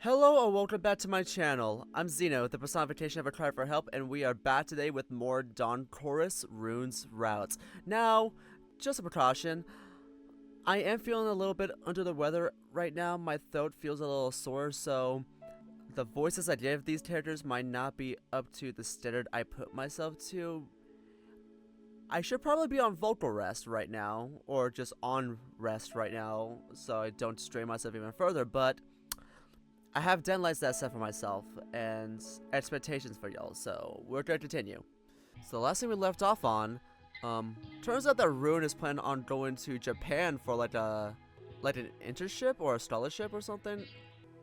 Hello and welcome back to my channel. I'm Xeno, the personification of a cry for help, and we are back today with more Dawn Chorus Runes routes. Now, just a precaution, I am feeling a little bit under the weather right now. My throat feels a little sore, so the voices I give these characters might not be up to the standard I put myself to. I should probably be on vocal rest right now, or just on rest right now, so I don't strain myself even further, but I have deadlines that I set for myself and expectations for y'all, so we're gonna continue. So the last thing we left off on, turns out that Rune is planning on going to Japan for like an internship or a scholarship or something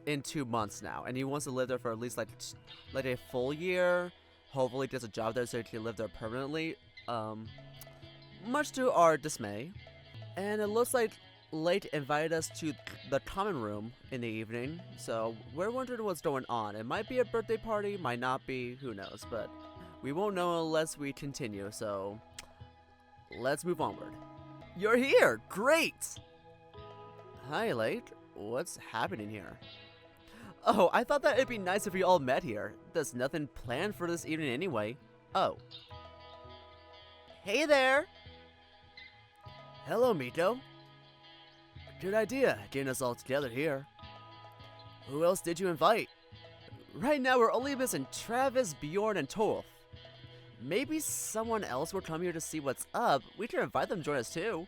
in 2 months now, and he wants to live there for at least like a full year. Hopefully gets a job there so he can live there permanently. Much to our dismay, and it looks like Lake invited us to the common room in the evening, so we're wondering what's going on. It might be a birthday party, might not be, who knows, but we won't know unless we continue, so let's move onward. You're here! Great! Hi, Lake. What's happening here? Oh, I thought that it'd be nice if we all met here. There's nothing planned for this evening anyway. Oh. Hey there! Hello, Miko. Good idea, getting us all together here. Who else did you invite? Right now we're only missing Travis, Bjorn, and Torf. Maybe someone else will come here to see what's up. We can invite them to join us too.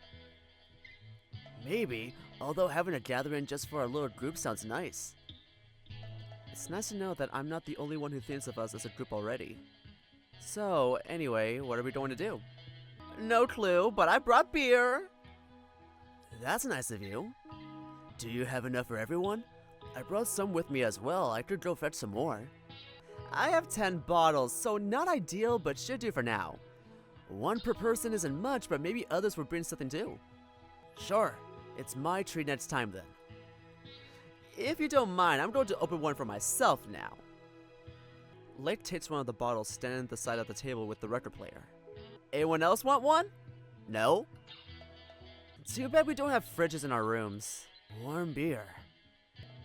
Maybe, although having a gathering just for our little group sounds nice. It's nice to know that I'm not the only one who thinks of us as a group already. So, anyway, what are we going to do? No clue, but I brought beer! That's nice of you. Do you have enough for everyone? I brought some with me as well. I could go fetch some more. I have 10 bottles, so not ideal, but should do for now. One per person isn't much, but maybe others will bring something too. Sure, it's my treat next time then. If you don't mind, I'm going to open one for myself now. Lake takes one of the bottles standing at the side of the table with the record player. Anyone else want one? No? Too bad we don't have fridges in our rooms. Warm beer.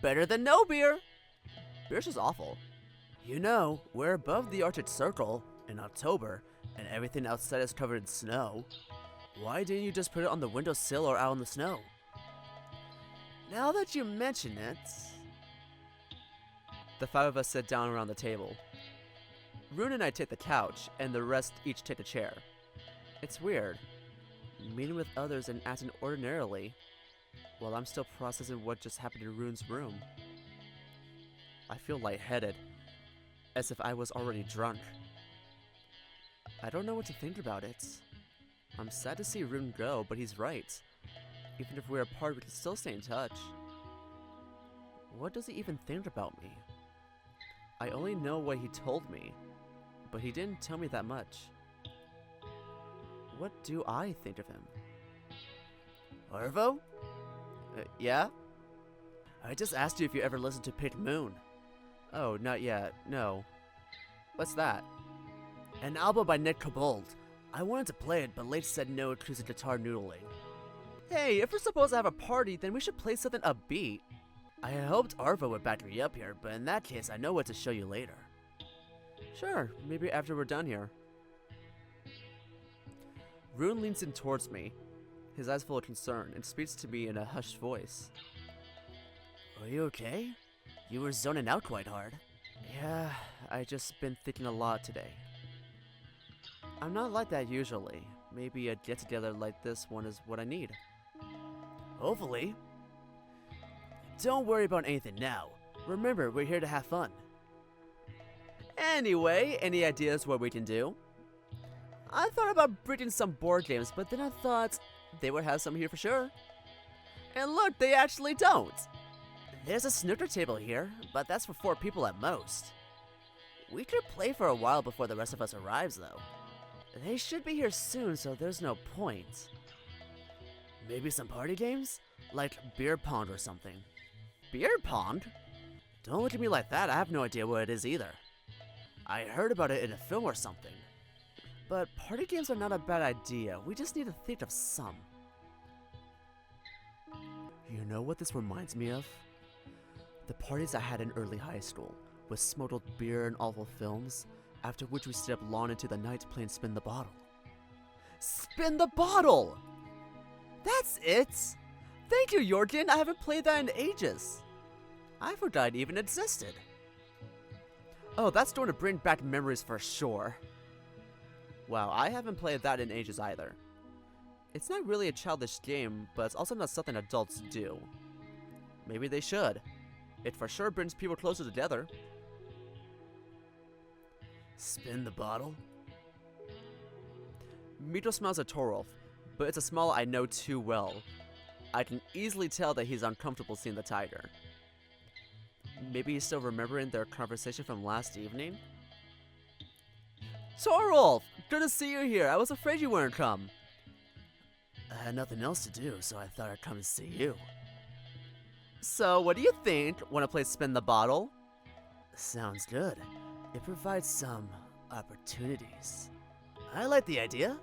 Better than no beer! Beer's just awful. You know, we're above the Arctic Circle in October, and everything outside is covered in snow. Why didn't you just put it on the windowsill or out in the snow? Now that you mention it... The 5 of us sit down around the table. Rune and I take the couch, and the rest each take a chair. It's weird. Meeting with others and acting ordinarily, while I'm still processing what just happened in Rune's room. I feel lightheaded, as if I was already drunk. I don't know what to think about it. I'm sad to see Rune go, but he's right. Even if we're apart, we can still stay in touch. What does he even think about me? I only know what he told me, but he didn't tell me that much. What do I think of him? Arvo? Yeah? I just asked you if you ever listened to Pink Moon. Oh, not yet. No. What's that? An album by Nick Kobold. I wanted to play it, but Late said no to the guitar noodling. Hey, if we're supposed to have a party, then we should play something upbeat. I hoped Arvo would back me up here, but in that case, I know what to show you later. Sure, maybe after we're done here. Rune leans in towards me, his eyes full of concern, and speaks to me in a hushed voice. Are you okay? You were zoning out quite hard. Yeah, I just been thinking a lot today. I'm not like that usually. Maybe a get-together like this one is what I need. Hopefully. Don't worry about anything now. Remember, we're here to have fun. Anyway, any ideas what we can do? I thought about bringing some board games, but then I thought they would have some here for sure. And look, they actually don't. There's a snooker table here, but that's for 4 people at most. We could play for a while before the rest of us arrives, though. They should be here soon, so there's no point. Maybe some party games? Like beer pong or something. Beer pong? Don't look at me like that, I have no idea what it is either. I heard about it in a film or something. But party games are not a bad idea, we just need to think of some. You know what this reminds me of? The parties I had in early high school, with smuggled beer and awful films, after which we stayed up long into the night playing Spin the Bottle. Spin the Bottle! That's it! Thank you, Jorgen, I haven't played that in ages. I forgot it even existed. Oh, that's going to bring back memories for sure. Wow, I haven't played that in ages either. It's not really a childish game, but it's also not something adults do. Maybe they should. It for sure brings people closer together. Spin the bottle? Mito smells a Torolf, but it's a smell I know too well. I can easily tell that he's uncomfortable seeing the tiger. Maybe he's still remembering their conversation from last evening? Torolf! Good to see you here. I was afraid you wouldn't come. I had nothing else to do, so I thought I'd come and see you. So, what do you think? Want to play Spin the Bottle? Sounds good. It provides some opportunities. I like the idea.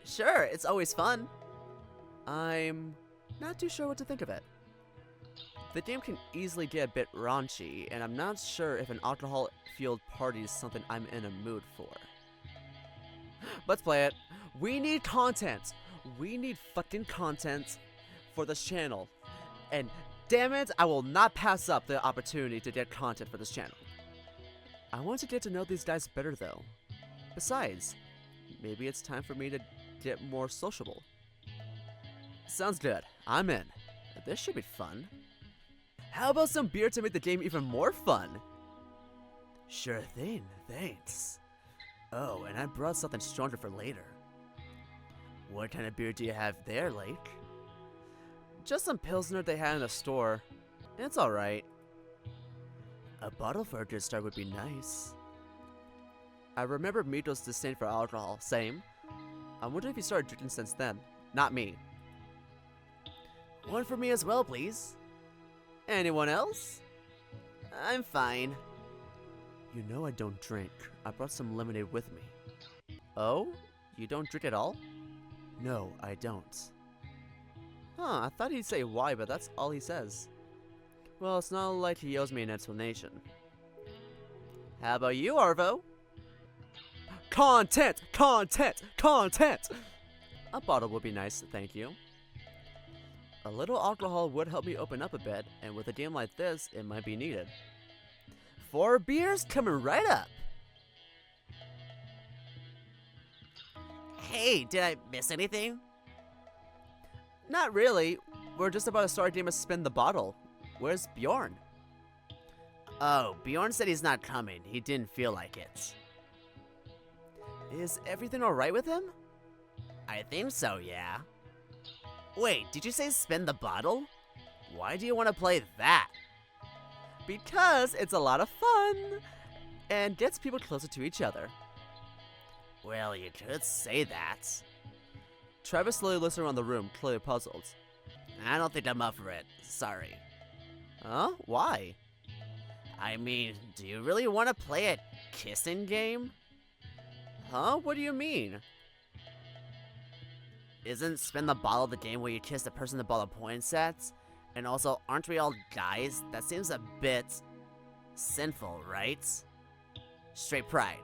Sure, it's always fun. I'm not too sure what to think of it. The game can easily get a bit raunchy, and I'm not sure if an alcohol-fueled party is something I'm in a mood for. Let's play it. We need content. We need fucking content for this channel. And damn it, I will not pass up the opportunity to get content for this channel. I want to get to know these guys better though. Besides, maybe it's time for me to get more sociable. Sounds good. I'm in. This should be fun. How about some beer to make the game even more fun? Sure thing, thanks. Oh, and I brought something stronger for later. What kind of beer do you have there, Lake? Just some Pilsner they had in the store. It's alright. A bottle for a good start would be nice. I remember Mito's disdain for alcohol, same. I wonder if he started drinking since then. Not me. One for me as well, please. Anyone else? I'm fine. You know I don't drink. I brought some lemonade with me. Oh? You don't drink at all? No, I don't. Huh, I thought he'd say why, but that's all he says. Well, it's not like he owes me an explanation. How about you, Arvo? Content! Content! Content! A bottle would be nice, thank you. A little alcohol would help me open up a bit, and with a game like this, it might be needed. 4 beers coming right up! Hey, did I miss anything? Not really. We're just about to start a game of Spin the Bottle. Where's Bjorn? Oh, Bjorn said he's not coming. He didn't feel like it. Is everything alright with him? I think so, yeah. Wait, did you say Spin the Bottle? Why do you want to play that? Because it's a lot of fun and gets people closer to each other. Well, you could say that. Travis slowly looks around the room, clearly puzzled. I don't think I'm up for it. Sorry. Huh? Why? I mean, do you really want to play a kissing game? Huh? What do you mean? Isn't Spin the Bottle the game where you kiss the person the ball points at? And also, aren't we all guys? That seems a bit sinful, right? Straight pride.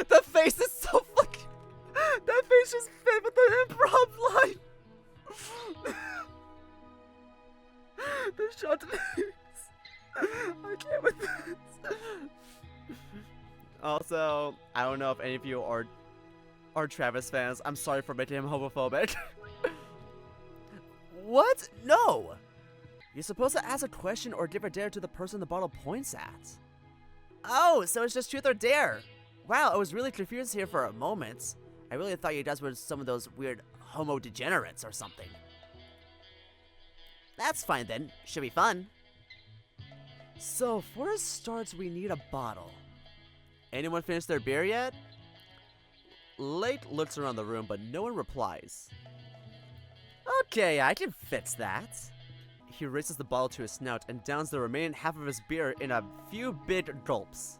The face is so fucking... That face just fit with the improv line. The shot face. I can't with this. Also, I don't know if any of you are Travis fans. I'm sorry for making him homophobic. What? No! You're supposed to ask a question or give a dare to the person the bottle points at. Oh, so it's just truth or dare. Wow, I was really confused here for a moment. I really thought you guys were some of those weird homo degenerates or something. That's fine then. Should be fun. So, for a start, we need a bottle. Anyone finished their beer yet? Lake looks around the room, but no one replies. Okay, I can fix that. He raises the bottle to his snout and downs the remaining half of his beer in a few big gulps.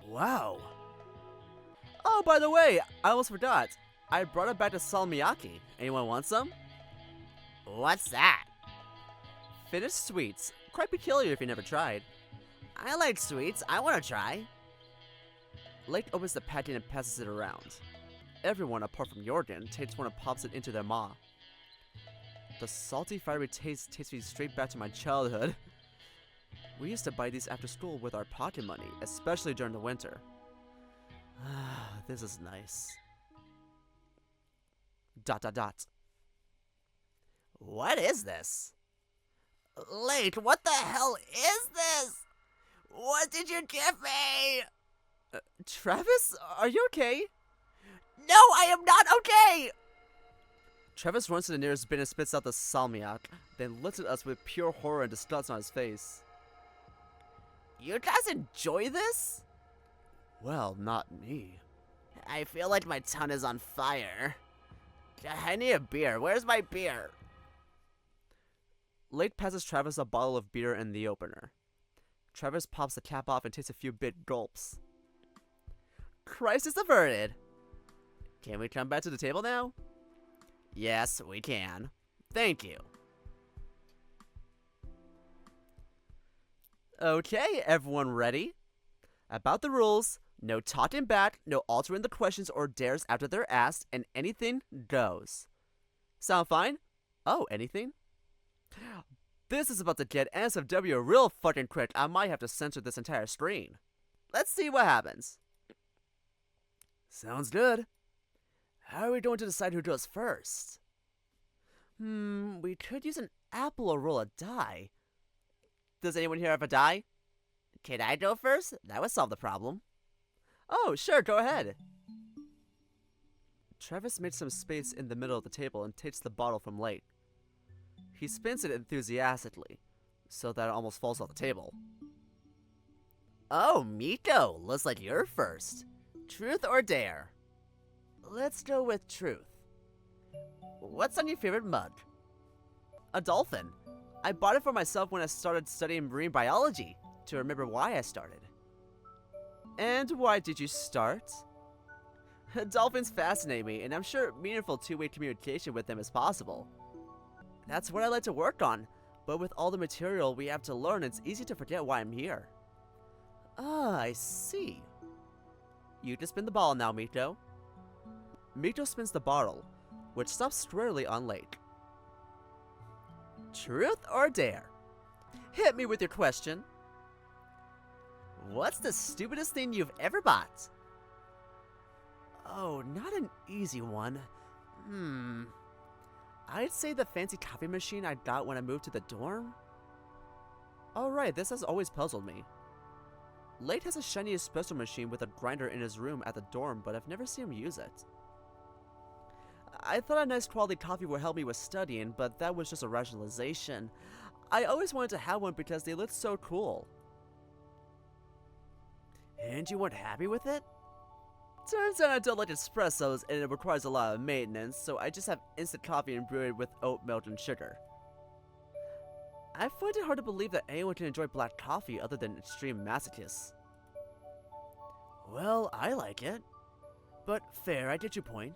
Wow. Oh, by the way, I almost forgot. I brought it back to salmiakki. Anyone want some? What's that? Finished sweets. Quite peculiar if you never tried. I like sweets. I want to try. Lake opens the packet and passes it around. Everyone, apart from Jorgen, takes one and pops it into their maw. The salty, fiery taste takes me straight back to my childhood. We used to buy these after school with our pocket money, especially during the winter. This is nice. ... What is this? Late, what the hell is this? What did you give me? Travis, are you okay? No, I am not okay! Travis runs to the nearest bin and spits out the salmiak, then looks at us with pure horror and disgust on his face. You guys enjoy this? Well, not me. I feel like my tongue is on fire. I need a beer. Where's my beer? Lake passes Travis a bottle of beer in the opener. Travis pops the cap off and takes a few big gulps. Crisis averted! Can we come back to the table now? Yes, we can. Thank you. Okay, everyone ready? About the rules, no talking back, no altering the questions or dares after they're asked, and anything goes. Sound fine? Oh, anything? This is about to get NSFW real fucking quick. I might have to censor this entire screen. Let's see what happens. Sounds good. How are we going to decide who goes first? We could use an apple or roll a die. Does anyone here have a die? Can I go first? That would solve the problem. Oh, sure, go ahead. Travis makes some space in the middle of the table and takes the bottle from Lake. He spins it enthusiastically, so that it almost falls off the table. Oh, Miko, looks like you're first. Truth or dare? Let's go with truth. What's on your favorite mug? A dolphin. I bought it for myself when I started studying marine biology, to remember why I started. And why did you start? Dolphins fascinate me, and I'm sure meaningful two-way communication with them is possible. That's what I like to work on, but with all the material we have to learn, it's easy to forget why I'm here. Ah, I see. You can spin the ball now, Miko. Miko spins the bottle, which stops squarely on Lake. Truth or dare? Hit me with your question. What's the stupidest thing you've ever bought? Oh, not an easy one. I'd say the fancy coffee machine I got when I moved to the dorm. Alright, this has always puzzled me. Late has a shiny espresso machine with a grinder in his room at the dorm, but I've never seen him use it. I thought a nice quality coffee would help me with studying, but that was just a rationalization. I always wanted to have one because they looked so cool. And you weren't happy with it? Turns out I don't like espressos and it requires a lot of maintenance, so I just have instant coffee and brew it with oat milk and sugar. I find it hard to believe that anyone can enjoy black coffee other than extreme masochists. Well, I like it. But fair, I get your point.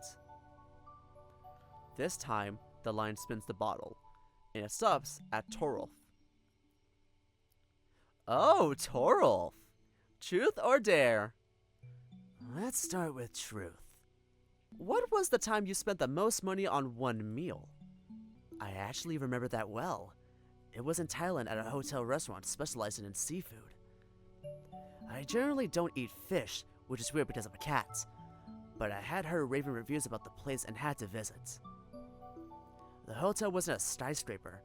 This time, the line spins the bottle, and it stops at Torolf. Oh, Torolf! Truth or dare? Let's start with truth. What was the time you spent the most money on one meal? I actually remember that well. It was in Thailand at a hotel restaurant specializing in seafood. I generally don't eat fish, which is weird because I'm a cat, but I had heard raving reviews about the place and had to visit. The hotel wasn't a skyscraper,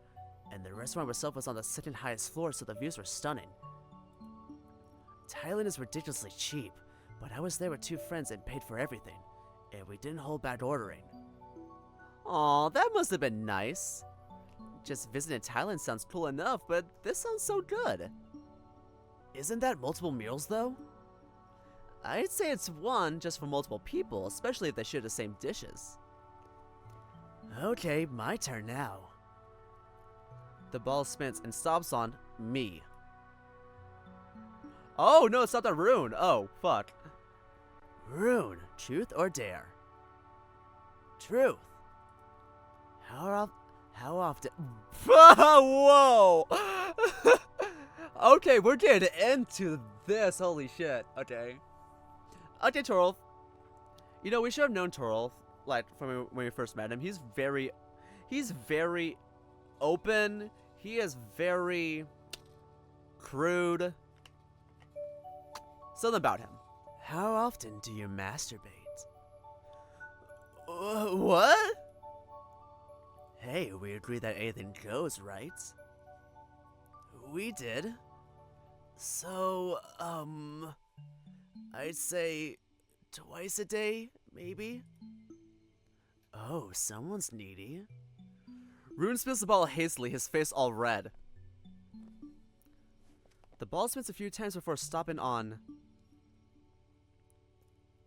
and the restaurant itself was on the second highest floor, so the views were stunning. Thailand is ridiculously cheap, but I was there with two friends and paid for everything, and we didn't hold back ordering. Aw, that must have been nice. Just visiting Thailand sounds cool enough, but this sounds so good. Isn't that multiple meals, though? I'd say it's one just for multiple people, especially if they share the same dishes. Okay, my turn now. The ball spins and stops on me. Oh, no, it's not the Rune. Oh, fuck. Rune, truth or dare? Truth. How often? Whoa! Okay, we're getting into this. Holy shit. Okay. Okay, Torolf. You know, we should have known Torolf, like, from when we first met him. He's very open. He is very crude. Something about him. How often do you masturbate? What? Hey, we agreed that anything goes, right? We did. So, I'd say twice a day, maybe? Oh, someone's needy. Rune spins the ball hastily, his face all red. The ball spins a few times before stopping on...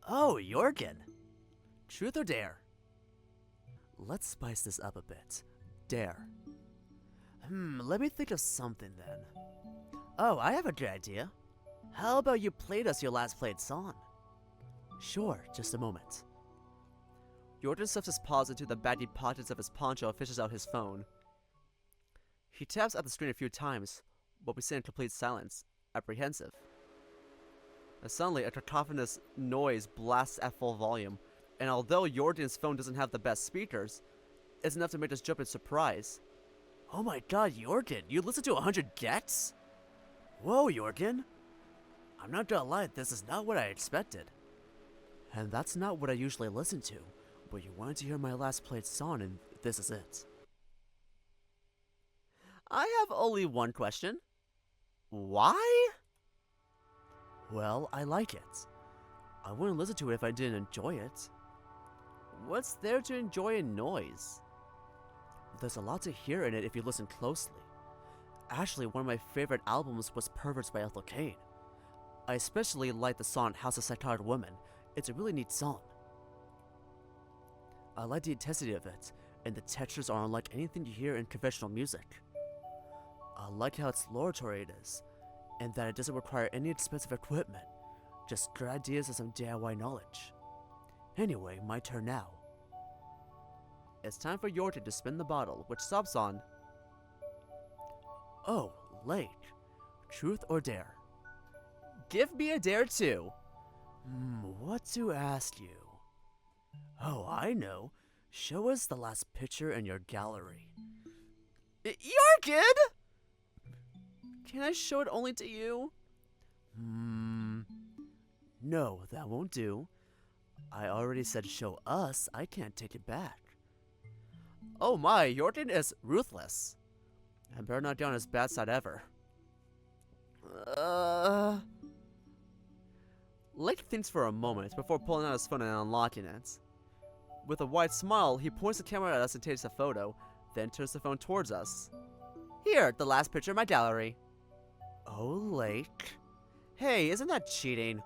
Oh, Jorgen! Truth or dare? Let's spice this up a bit. Dare. Let me think of something then. Oh, I have a good idea. How about you played us your last played song? Sure, just a moment. Jorgen stuffs his paws into the baggy pockets of his poncho and fishes out his phone. He taps at the screen a few times, but we sit in complete silence, apprehensive. And suddenly, a cacophonous noise blasts at full volume, and although Jorgen's phone doesn't have the best speakers, it's enough to make us jump in surprise. Oh my god, Jorgen, you listen to 100 gets? Whoa, Jorgen. I'm not gonna lie, this is not what I expected. And that's not what I usually listen to, but you wanted to hear my last played song and this is it. I have only one question. Why? Well, I like it. I wouldn't listen to it if I didn't enjoy it. What's there to enjoy in noise? There's a lot to hear in it if you listen closely. Actually, one of my favorite albums was Perverts by Ethel Cain. I especially like the song House of Psychotic Woman. It's a really neat song. I like the intensity of it, and the textures are unlike anything you hear in conventional music. I like how exploratory it is, and that it doesn't require any expensive equipment, just good ideas and some DIY knowledge. Anyway, my turn now. It's time for Jorgen to spin the bottle, which stops on... Oh, Lake. Truth or dare? Give me a dare too. What to ask you? Oh, I know. Show us the last picture in your gallery. Jorgen! Can I show it only to you? No, that won't do. I already said show us. I can't take it back. Oh my, Jorgen is ruthless. I better not get on his bad side ever. Lake thinks for a moment before pulling out his phone and unlocking it. With a wide smile, he points the camera at us and takes a photo, then turns the phone towards us. Here, the last picture of my gallery. Oh, Lake. Hey, isn't that cheating?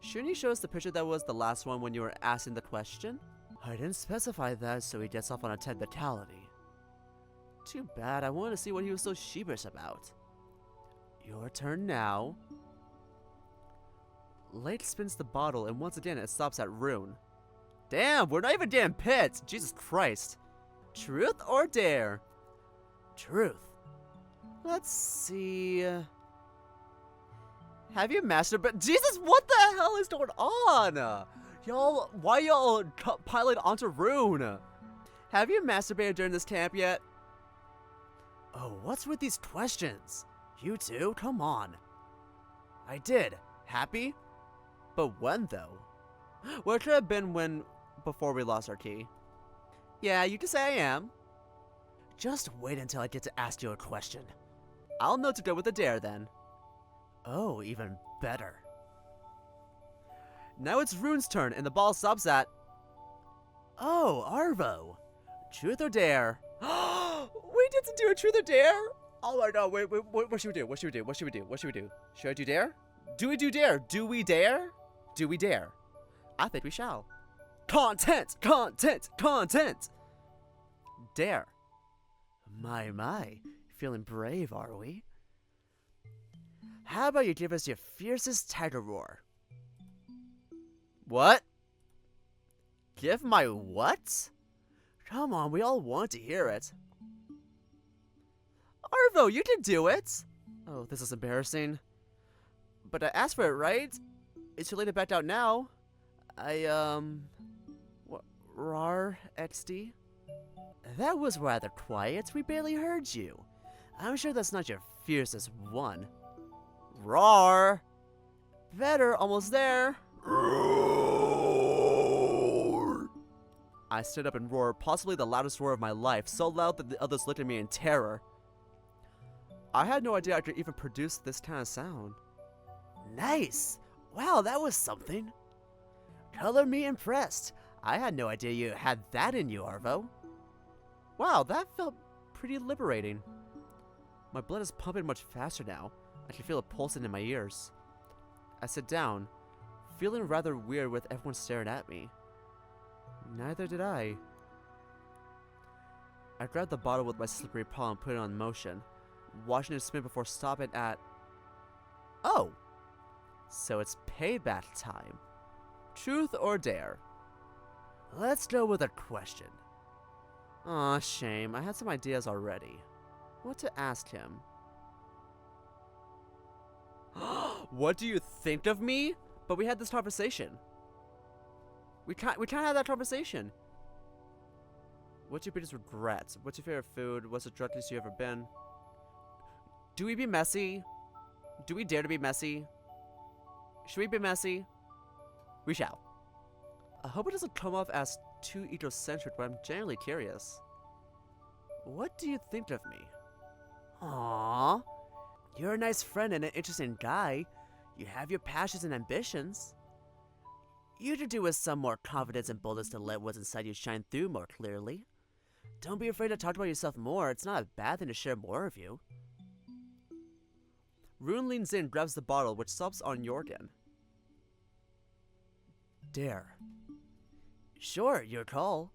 Shouldn't you show us the picture that was the last one when you were asking the question? I didn't specify that, so he gets off on a technicality. Too bad, I wanted to see what he was so sheepish about. Your turn now. Lake spins the bottle, and once again it stops at Rune. Damn, we're not even getting pits! Jesus Christ. Truth or dare? Truth. Let's see... Have you masturbated? Jesus, what the hell is going on? Y'all, why y'all pilot onto Rune? Have you masturbated during this camp yet? Oh, what's with these questions? You too? Come on. I did. Happy? But when, though? Well, it could have been when... before we lost our key. Yeah, you can say I am. Just wait until I get to ask you a question. I'll know to go with a dare, then. Oh, even better. Now it's Rune's turn, and the ball stops at... Oh, Arvo. Truth or dare? We get to do a truth or dare? Oh my god, wait, what should we do? What should we do? What should we do? What should we do? Should I do dare? Do we do dare? Do we dare? Do we dare? I think we shall. Content! Content! Content! Dare. My. Feeling brave, are we? How about you give us your fiercest tiger roar? What? Give my what? Come on, we all want to hear it. Arvo, you did do it! Oh, this is embarrassing. But I asked for it, right? It's too late to back out now. What? Rar XD? That was rather quiet. We barely heard you. I'm sure that's not your fiercest one. Rar! Better, almost there. Roar! I stood up and roared, possibly the loudest roar of my life, so loud that the others looked at me in terror. I had no idea I could even produce this kind of sound. Nice! Wow, that was something. Color me impressed. I had no idea you had that in you, Arvo. Wow, that felt pretty liberating. My blood is pumping much faster now. I can feel it pulsing in my ears. I sit down, feeling rather weird with everyone staring at me. Neither did I. I grabbed the bottle with my slippery paw and put it on motion, watching it spin before stopping at... Oh! So it's payback time. Truth or dare? Let's go with a question. Aw, shame. I had some ideas already. What to ask him? What do you think of me? But we had this conversation. We can't have that conversation. What's your biggest regret? What's your favorite food? What's the drunkest you ever been? Do we be messy? Do we dare to be messy? Should we be messy? We shall. I hope it doesn't come off as too egocentric, but I'm genuinely curious. What do you think of me? Aww. You're a nice friend and an interesting guy. You have your passions and ambitions. You could do with some more confidence and boldness to let what's inside you shine through more clearly. Don't be afraid to talk about yourself more. It's not a bad thing to share more of you. Rune leans in, grabs the bottle, which stops on Jorgen. Dare. Sure, your call.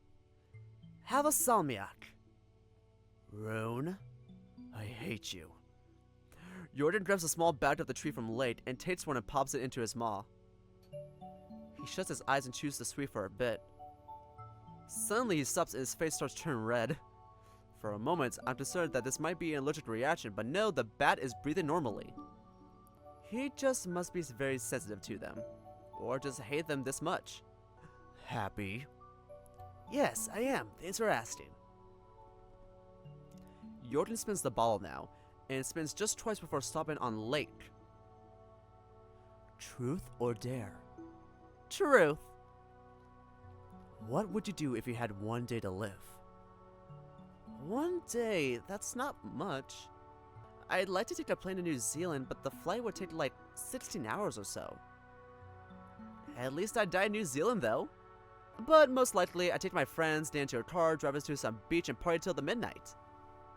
Have a salmiak. Rune, I hate you. Jorgen grabs a small bag of the tree from Late and takes one and pops it into his maw. He shuts his eyes and chews the sweet for a bit. Suddenly he stops and his face starts turning red. For a moment, I'm concerned that this might be an allergic reaction, but no, the bat is breathing normally. He just must be very sensitive to them, or just hate them this much. Happy? Yes, I am. Thanks for asking. Jorgen spins the bottle now, and it spins just twice before stopping on Lake. Truth or dare? Truth. What would you do if you had one day to live? One day? That's not much. I'd like to take a plane to New Zealand, but the flight would take like 16 hours or so. At least I'd die in New Zealand though. But most likely, I'd take my friends, down to a car, drive us to some beach and party till the midnight.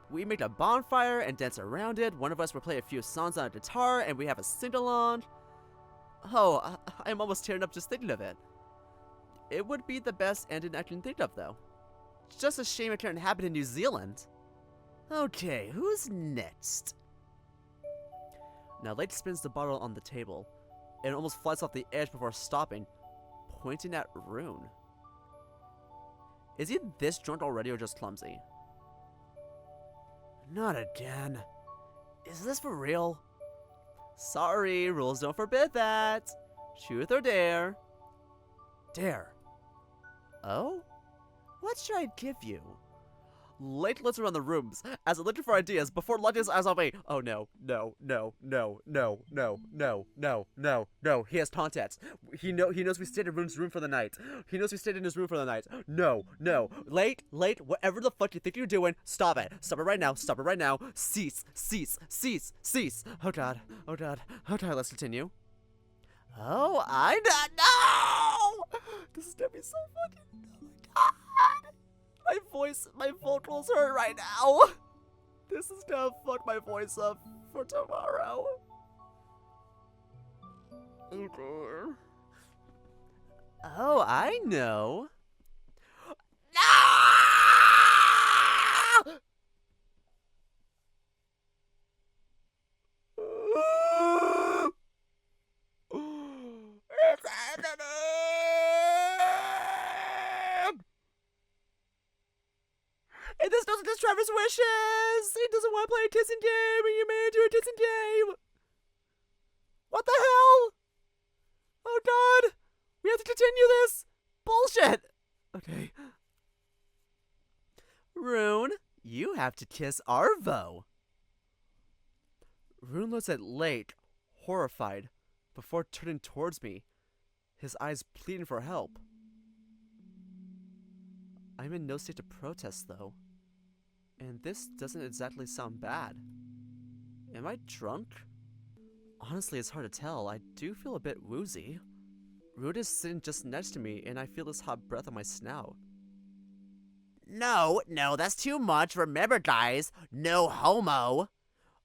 We make a bonfire and dance around it. One of us will play a few songs on a guitar and we have a sing-along. Oh, I'm almost tearing up just thinking of it. It would be the best ending I can think of though. It's just a shame it can't happen in New Zealand. Okay, who's next? Now Late spins the bottle on the table. It almost flies off the edge before stopping, pointing at Rune. Is he this drunk already or just clumsy? Not again. Is this for real? Sorry, rules don't forbid that. Truth or dare? Dare. Oh? What should I give you? Late looks around the rooms as looking for ideas before launching his eyes on me. Oh no, no, no, no, no, no, no, no, no, no. He has contacts. He knows we stayed in Rune's room for the night. He knows we stayed in his room for the night. No, no. Late, whatever the fuck you think you're doing, stop it. Stop it right now. Stop it right now. Cease, cease, cease, cease. Oh god, oh god. Okay, let's continue. Oh, I don't know. This is gonna be so fucking. Oh my god. My vocals hurt right now. This is gonna fuck my voice up for tomorrow. Okay. Oh, I know. No! It's happening! And this doesn't just Trevor's wishes! He doesn't want to play a kissing game and you made it into a kissing game. What the hell? Oh god. We have to continue this. Bullshit. Okay. Rune, you have to kiss Arvo. Rune looks at Lake, horrified, before turning towards me, his eyes pleading for help. I'm in no state to protest, though. And this doesn't exactly sound bad. Am I drunk? Honestly, it's hard to tell. I do feel a bit woozy. Rune is sitting just next to me, and I feel his hot breath on my snout. No, that's too much. Remember, guys, no homo.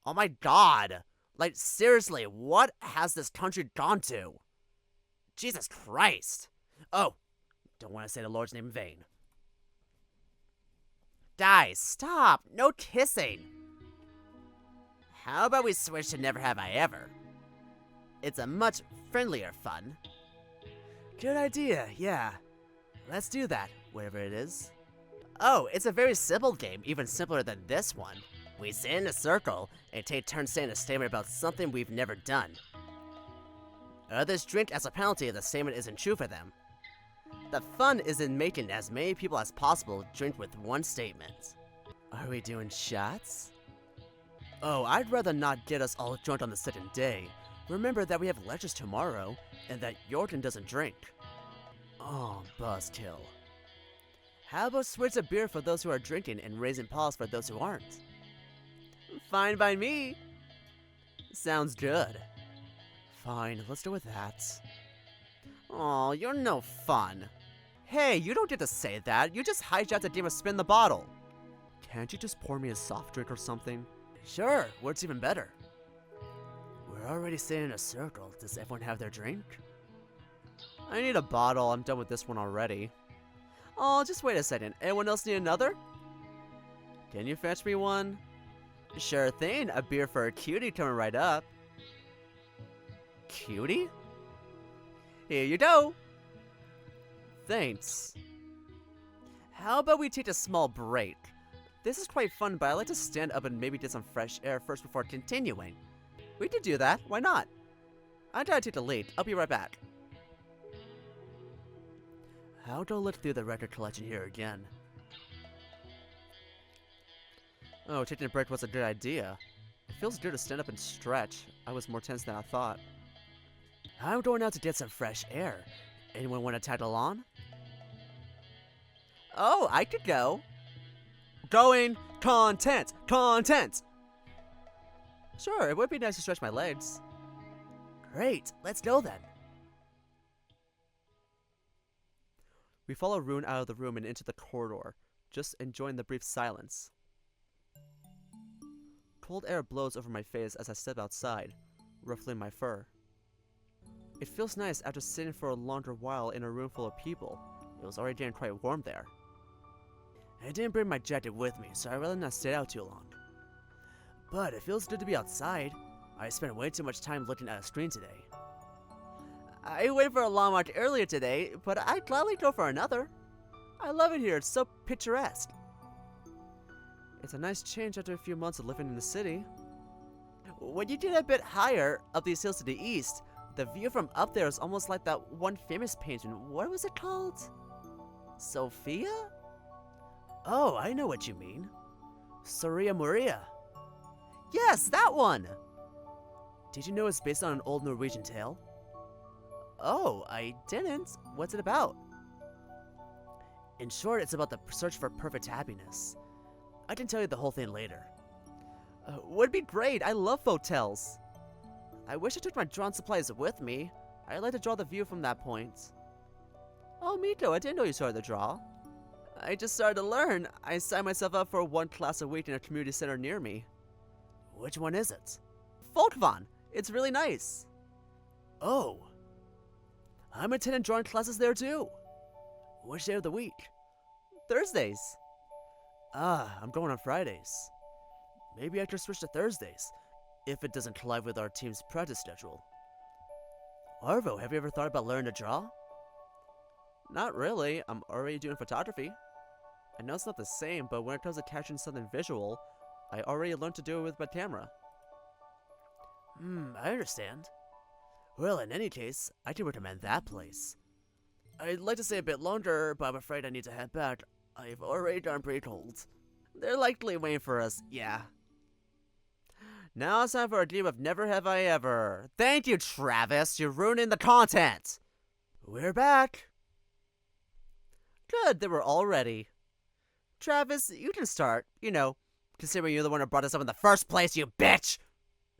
Oh my god. Like, seriously, what has this country gone to? Jesus Christ. Oh, don't want to say the Lord's name in vain. Guys, stop. No kissing. How about we switch to Never Have I Ever? It's a much friendlier fun. Good idea, yeah. Let's do that, whatever it is. Oh, it's a very simple game, even simpler than this one. We sit in a circle and take turns saying a statement about something we've never done. Others drink as a penalty if the statement isn't true for them. The fun is in making as many people as possible drink with one statement. Are we doing shots? Oh, I'd rather not get us all drunk on the second day. Remember that we have lectures tomorrow, and that Jordan doesn't drink. Oh, buzzkill. How about switch a beer for those who are drinking and raising paws for those who aren't? Fine by me. Sounds good. Fine, let's go with that. Aw, you're no fun. Hey, you don't get to say that. You just hijacked the game of spin the bottle. Can't you just pour me a soft drink or something? Sure, what's even better? We're already sitting in a circle. Does everyone have their drink? I need a bottle. I'm done with this one already. Oh, just wait a second. Anyone else need another? Can you fetch me one? Sure thing. A beer for a cutie coming right up. Cutie? Here you go. Thanks. How about we take a small break? This is quite fun, but I like to stand up and maybe get some fresh air first before continuing. We could do that. Why not? I gotta take the lead. I'll be right back. I'll go look through the record collection here again. Oh, taking a break was a good idea. It feels good to stand up and stretch. I was more tense than I thought. I'm going out to get some fresh air. Anyone want to tag along? Oh, I could go. Going content! Content! Sure, it would be nice to stretch my legs. Great, let's go then. We follow Rune out of the room and into the corridor, just enjoying the brief silence. Cold air blows over my face as I step outside, ruffling my fur. It feels nice after sitting for a longer while in a room full of people. It was already getting quite warm there. I didn't bring my jacket with me, so I'd rather not stay out too long. But it feels good to be outside. I spent way too much time looking at a screen today. I went for a long walk earlier today, but I'd gladly go for another. I love it here, it's so picturesque. It's a nice change after a few months of living in the city. When you get a bit higher up these hills to the east, the view from up there is almost like that one famous painting. What was it called? Sophia? Oh, I know what you mean. Soria Moria. Yes, that one! Did you know it's based on an old Norwegian tale? Oh, I didn't. What's it about? In short, it's about the search for perfect happiness. I can tell you the whole thing later. Would be great. I love hotels. I wish I took my drawing supplies with me. I'd like to draw the view from that point. Oh, Miko, I didn't know you started to draw. I just started to learn. I signed myself up for one class a week in a community center near me. Which one is it? Folkvon. It's really nice. Oh. I'm attending drawing classes there too. Which day of the week? Thursdays. Ah, I'm going on Fridays. Maybe I could switch to Thursdays, if it doesn't collide with our team's practice schedule. Arvo, have you ever thought about learning to draw? Not really. I'm already doing photography. I know it's not the same, but when it comes to capturing something visual, I already learned to do it with my camera. I understand. Well, in any case, I can recommend that place. I'd like to stay a bit longer, but I'm afraid I need to head back. I've already gotten pretty cold. They're likely waiting for us, yeah. Now it's time for a game of Never Have I Ever. Thank you, Travis. You're ruining the content. We're back. Good, they were all ready. Travis, you can start. You know, considering you're the one who brought us up in the first place, you bitch.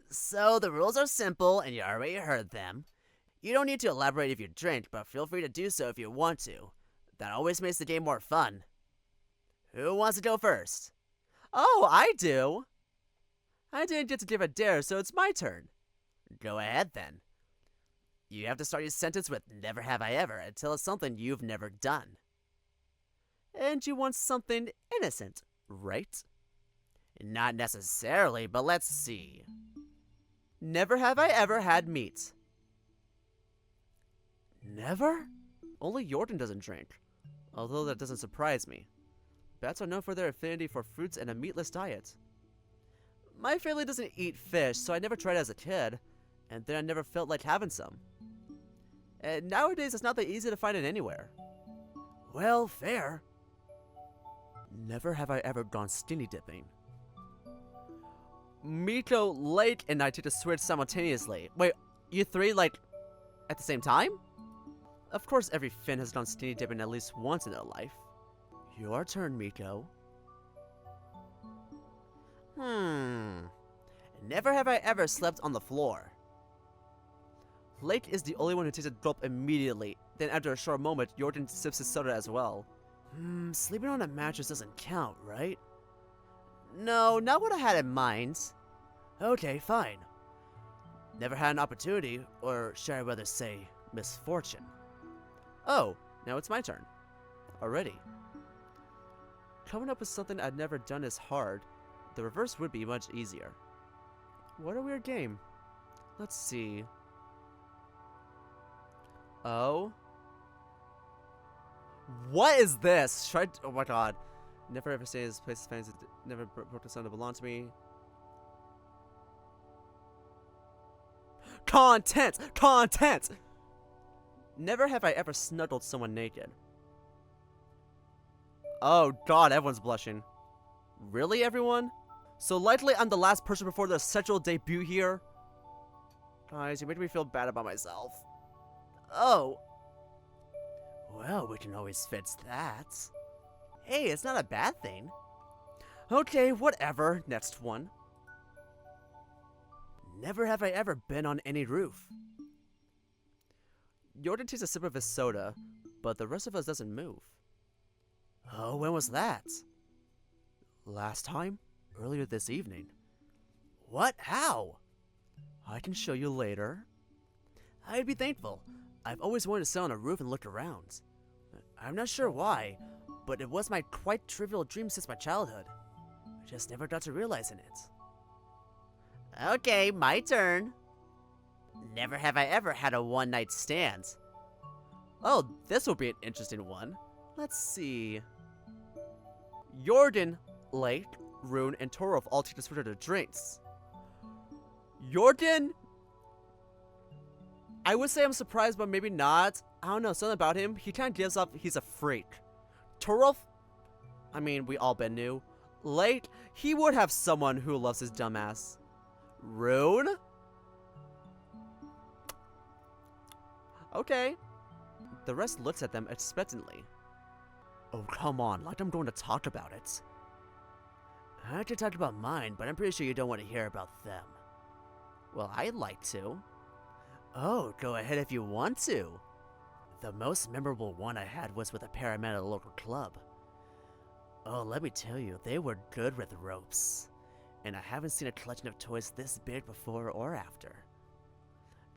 So the rules are simple, and you already heard them. You don't need to elaborate if you drink, but feel free to do so if you want to. That always makes the game more fun. Who wants to go first? Oh, I do. I didn't get to give a dare, so it's my turn. Go ahead then. You have to start your sentence with never have I ever until it's something you've never done. And you want something innocent, right? Not necessarily, but let's see. Never have I ever had meat. Never? Only Jordan doesn't drink, although that doesn't surprise me. Bats are known for their affinity for fruits and a meatless diet. My family doesn't eat fish, so I never tried as a kid, and then I never felt like having some. And nowadays, it's not that easy to find it anywhere. Well, fair. Never have I ever gone skinny dipping. Miko, Lake, and I took a switch simultaneously. Wait, you three, like, at the same time? Of course, every Finn has gone skinny dipping at least once in their life. Your turn, Miko. Never have I ever slept on the floor. Lake is the only one who takes a gulp immediately. Then after a short moment, Jordan sips his soda as well. Sleeping on a mattress doesn't count, right? No, not what I had in mind. Okay, fine. Never had an opportunity, or should I rather say, misfortune. Oh, now it's my turn. Already. Coming up with something I've never done is hard. The reverse would be much easier. What a weird game. Let's see. Oh. What is this? Oh my god. Never ever stay in this place. Fans never broke the sound that belonged to me. Content! Content! Never have I ever snuggled someone naked. Oh god, everyone's blushing. Really, everyone? So likely I'm the last person before their sexual debut here? Guys, you make me feel bad about myself. Oh. Well, we can always fix that. Hey, it's not a bad thing. Okay, whatever. Next one. Never have I ever been on any roof. Jordan takes a sip of his soda, but the rest of us doesn't move. Oh, when was that? Last time? Earlier this evening. What? How? I can show you later. I'd be thankful. I've always wanted to sit on a roof and look around. I'm not sure why, but it was my quite trivial dream since my childhood. I just never got to realizing it. Okay, my turn. Never have I ever had a one-night stand. Oh, this will be an interesting one. Let's see. Jordan, Lake, Rune, and Torov all take a switch of their drinks. Jordan? I would say I'm surprised, but maybe not. I don't know, something about him. He kind of gives off he's a freak. Torov? I mean, we all been new. Lake? He would have someone who loves his dumbass. Rune? Okay. The rest looks at them expectantly. Oh, come on, like I'm going to talk about it. I could talk about mine, but I'm pretty sure you don't want to hear about them. Well, I'd like to. Oh, go ahead if you want to. The most memorable one I had was with a paramedic at a local club. Oh, let me tell you, they were good with ropes. And I haven't seen a collection of toys this big before or after.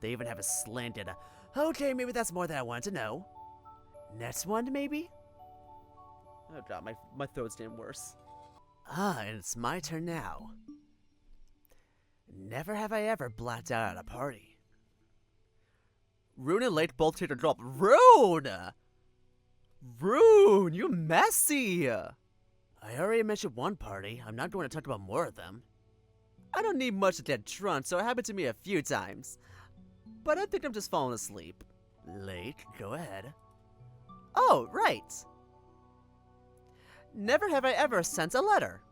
They even have a slant and a... Okay, maybe that's more than I wanted to know. Next one, maybe? Oh god, my throat's getting worse. Ah, and it's my turn now. Never have I ever blacked out at a party. Rune and Lake both take a drop. Rune! Rune, you messy! I already mentioned one party. I'm not going to talk about more of them. I don't need much to get drunk, so it happened to me a few times. But I think I'm just falling asleep. Late, go ahead. Oh, right. Never have I ever sent a letter.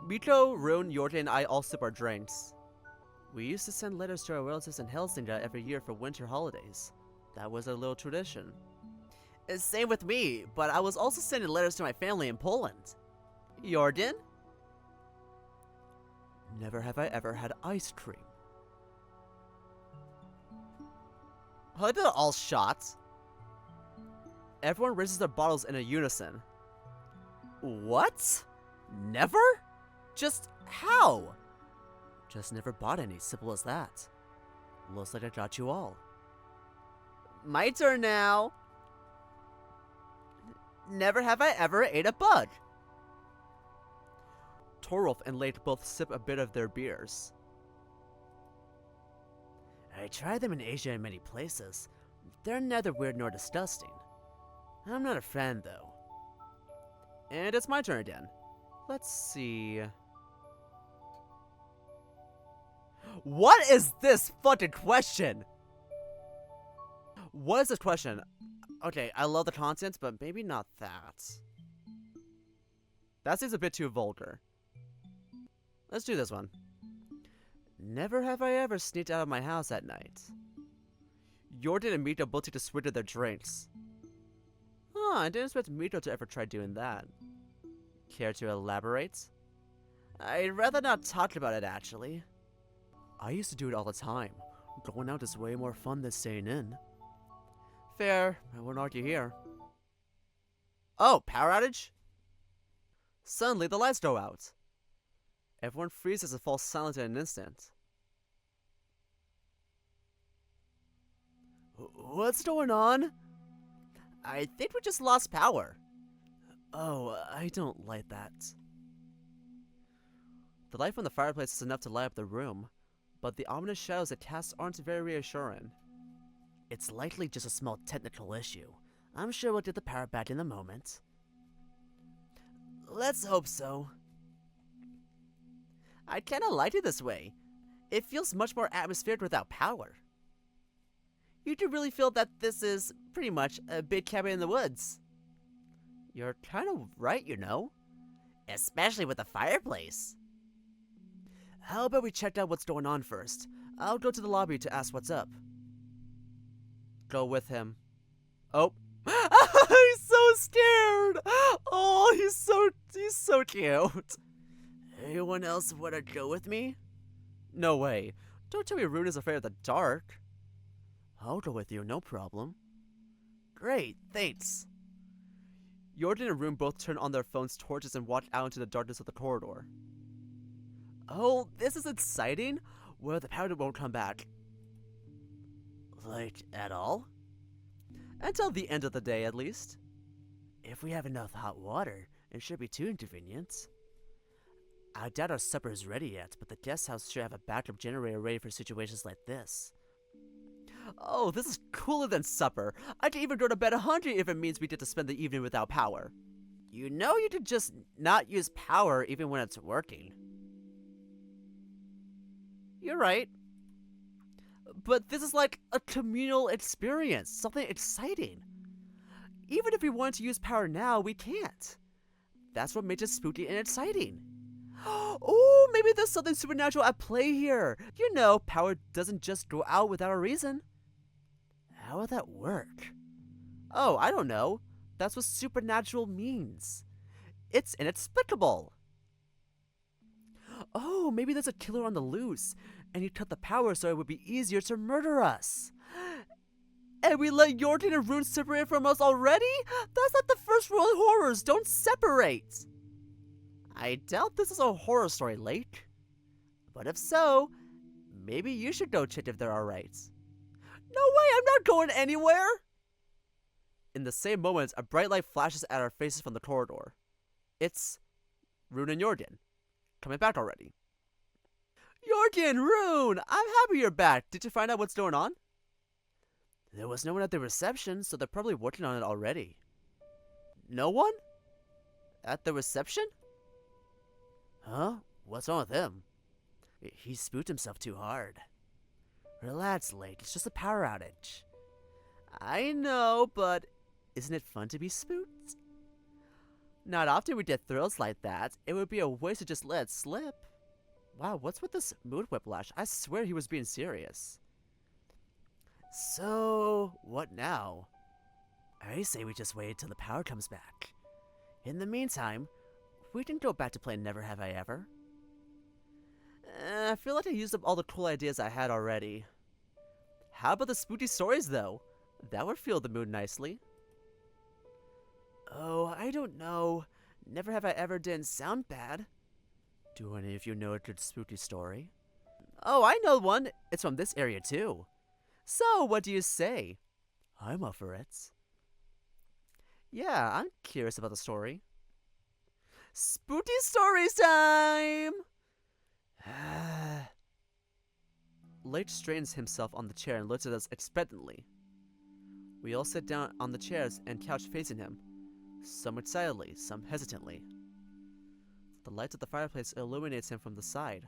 Miko, Rune, Jordan, and I all sip our drinks. We used to send letters to our relatives in Helsinki every year for winter holidays. That was a little tradition. Same with me, but I was also sending letters to my family in Poland. Jordan? Never have I ever had ice cream. Are they all shots? Everyone raises their bottles in a unison. What? Never? Just how? Just never bought any, simple as that. Looks like I got you all. My turn now. Never have I ever ate a bug. Torolf and Late both sip a bit of their beers. I tried them in Asia in many places. They're neither weird nor disgusting. I'm not a fan, though. And it's my turn again. Let's see. What is this fucking question? What is this question? Okay, I love the content, but maybe not that. That seems a bit too vulgar. Let's do this one. Never have I ever sneaked out of my house at night. Jordan and Mito both take a swig of their drinks. Huh, I didn't expect Mito to ever try doing that. Care to elaborate? I'd rather not talk about it, actually. I used to do it all the time. Going out is way more fun than staying in. Fair, I won't argue here. Oh, power outage? Suddenly, the lights go out. Everyone freezes and falls silent in an instant. What's going on? I think we just lost power. Oh, I don't like that. The light from the fireplace is enough to light up the room, but the ominous shadows it casts aren't very reassuring. It's likely just a small technical issue. I'm sure we'll get the power back in a moment. Let's hope so. I kinda like it this way. It feels much more atmospheric without power. You can really feel that this is pretty much a big cabin in the woods. You're kind of right, you know. Especially with the fireplace. How about we check out what's going on first? I'll go to the lobby to ask what's up. Go with him. Oh. He's so scared! Oh, he's so cute. Anyone else want to go with me? No way. Don't tell me Rune is afraid of the dark. I'll go with you, no problem. Great, thanks. Jordan and Rune both turn on their phones' torches and walk out into the darkness of the corridor. Oh, this is exciting. Well, the power won't come back. Like, at all? Until the end of the day, at least. If we have enough hot water, it shouldn't be too inconvenient. I doubt our supper is ready yet, but the guest house should have a backup generator ready for situations like this. Oh, this is cooler than supper. I can even go to bed hungry if it means we get to spend the evening without power. You know you could just not use power even when it's working. You're right. But this is like a communal experience, something exciting. Even if we want to use power now, we can't. That's what makes it spooky and exciting. Oh, maybe there's something supernatural at play here. You know, power doesn't just go out without a reason. How would that work? Oh, I don't know. That's what supernatural means. It's inexplicable. Oh, maybe there's a killer on the loose, and he cut the power so it would be easier to murder us. And we let Jordan and Rune separate from us already? That's like the first rule in horrors, don't separate. I doubt this is a horror story, Lake. But if so, maybe you should go check if they're alright. No way, I'm not going anywhere! In the same moment, a bright light flashes at our faces from the corridor. It's Rune and Jordan. Coming back already. Jordan, Rune! I'm happy you're back. Did you find out what's going on? There was no one at the reception, so they're probably working on it already. No one? At the reception? Huh? What's wrong with him? He spooked himself too hard. Relax, Lake. It's just a power outage. I know, but isn't it fun to be spooked? Not often we get thrills like that. It would be a waste to just let it slip. Wow, what's with this mood whiplash? I swear he was being serious. So, what now? I say we just wait till the power comes back. In the meantime, we can go back to playing Never Have I Ever. I feel like I used up all the cool ideas I had already. How about the spooky stories, though? That would fill the mood nicely. Oh, I don't know. Never Have I Ever didn't sound bad. Do any of you know a good spooky story? Oh, I know one. It's from this area, too. So, what do you say? I'm up for it. Yeah, I'm curious about the story. Spooky stories time! Lake straightens himself on the chair and looks at us expectantly. We all sit down on the chairs and couch facing him, some excitedly, some hesitantly. The light of the fireplace illuminates him from the side,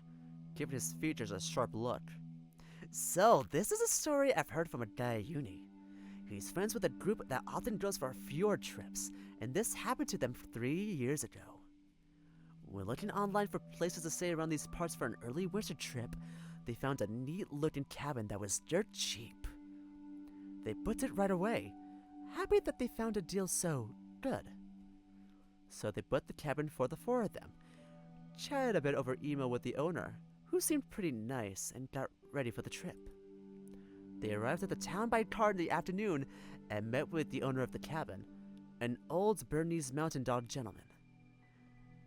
giving his features a sharp look. So, this is a story I've heard from a guy at uni. He's friends with a group that often goes for fjord trips, and this happened to them 3 years ago. When looking online for places to stay around these parts for an early winter trip, they found a neat-looking cabin that was dirt cheap. They booked it right away, happy that they found a deal so good. So they booked the cabin for the 4 of them, chatted a bit over email with the owner, who seemed pretty nice, and got ready for the trip. They arrived at the town by car in the afternoon and met with the owner of the cabin, an old Bernese mountain dog gentleman.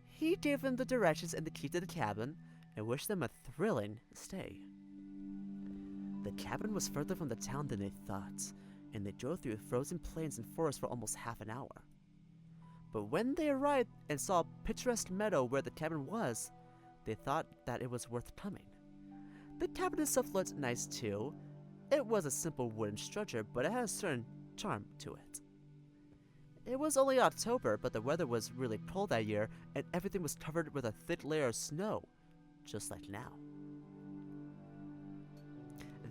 He gave them the directions and the key to the cabin and wished them a thrilling stay. The cabin was further from the town than they thought, and they drove through frozen plains and forests for almost half an hour. But when they arrived and saw a picturesque meadow where the cabin was, they thought that it was worth coming. The cabin itself looked nice too. It was a simple wooden structure, but it had a certain charm to it. It was only October, but the weather was really cold that year, and everything was covered with a thick layer of snow, just like now.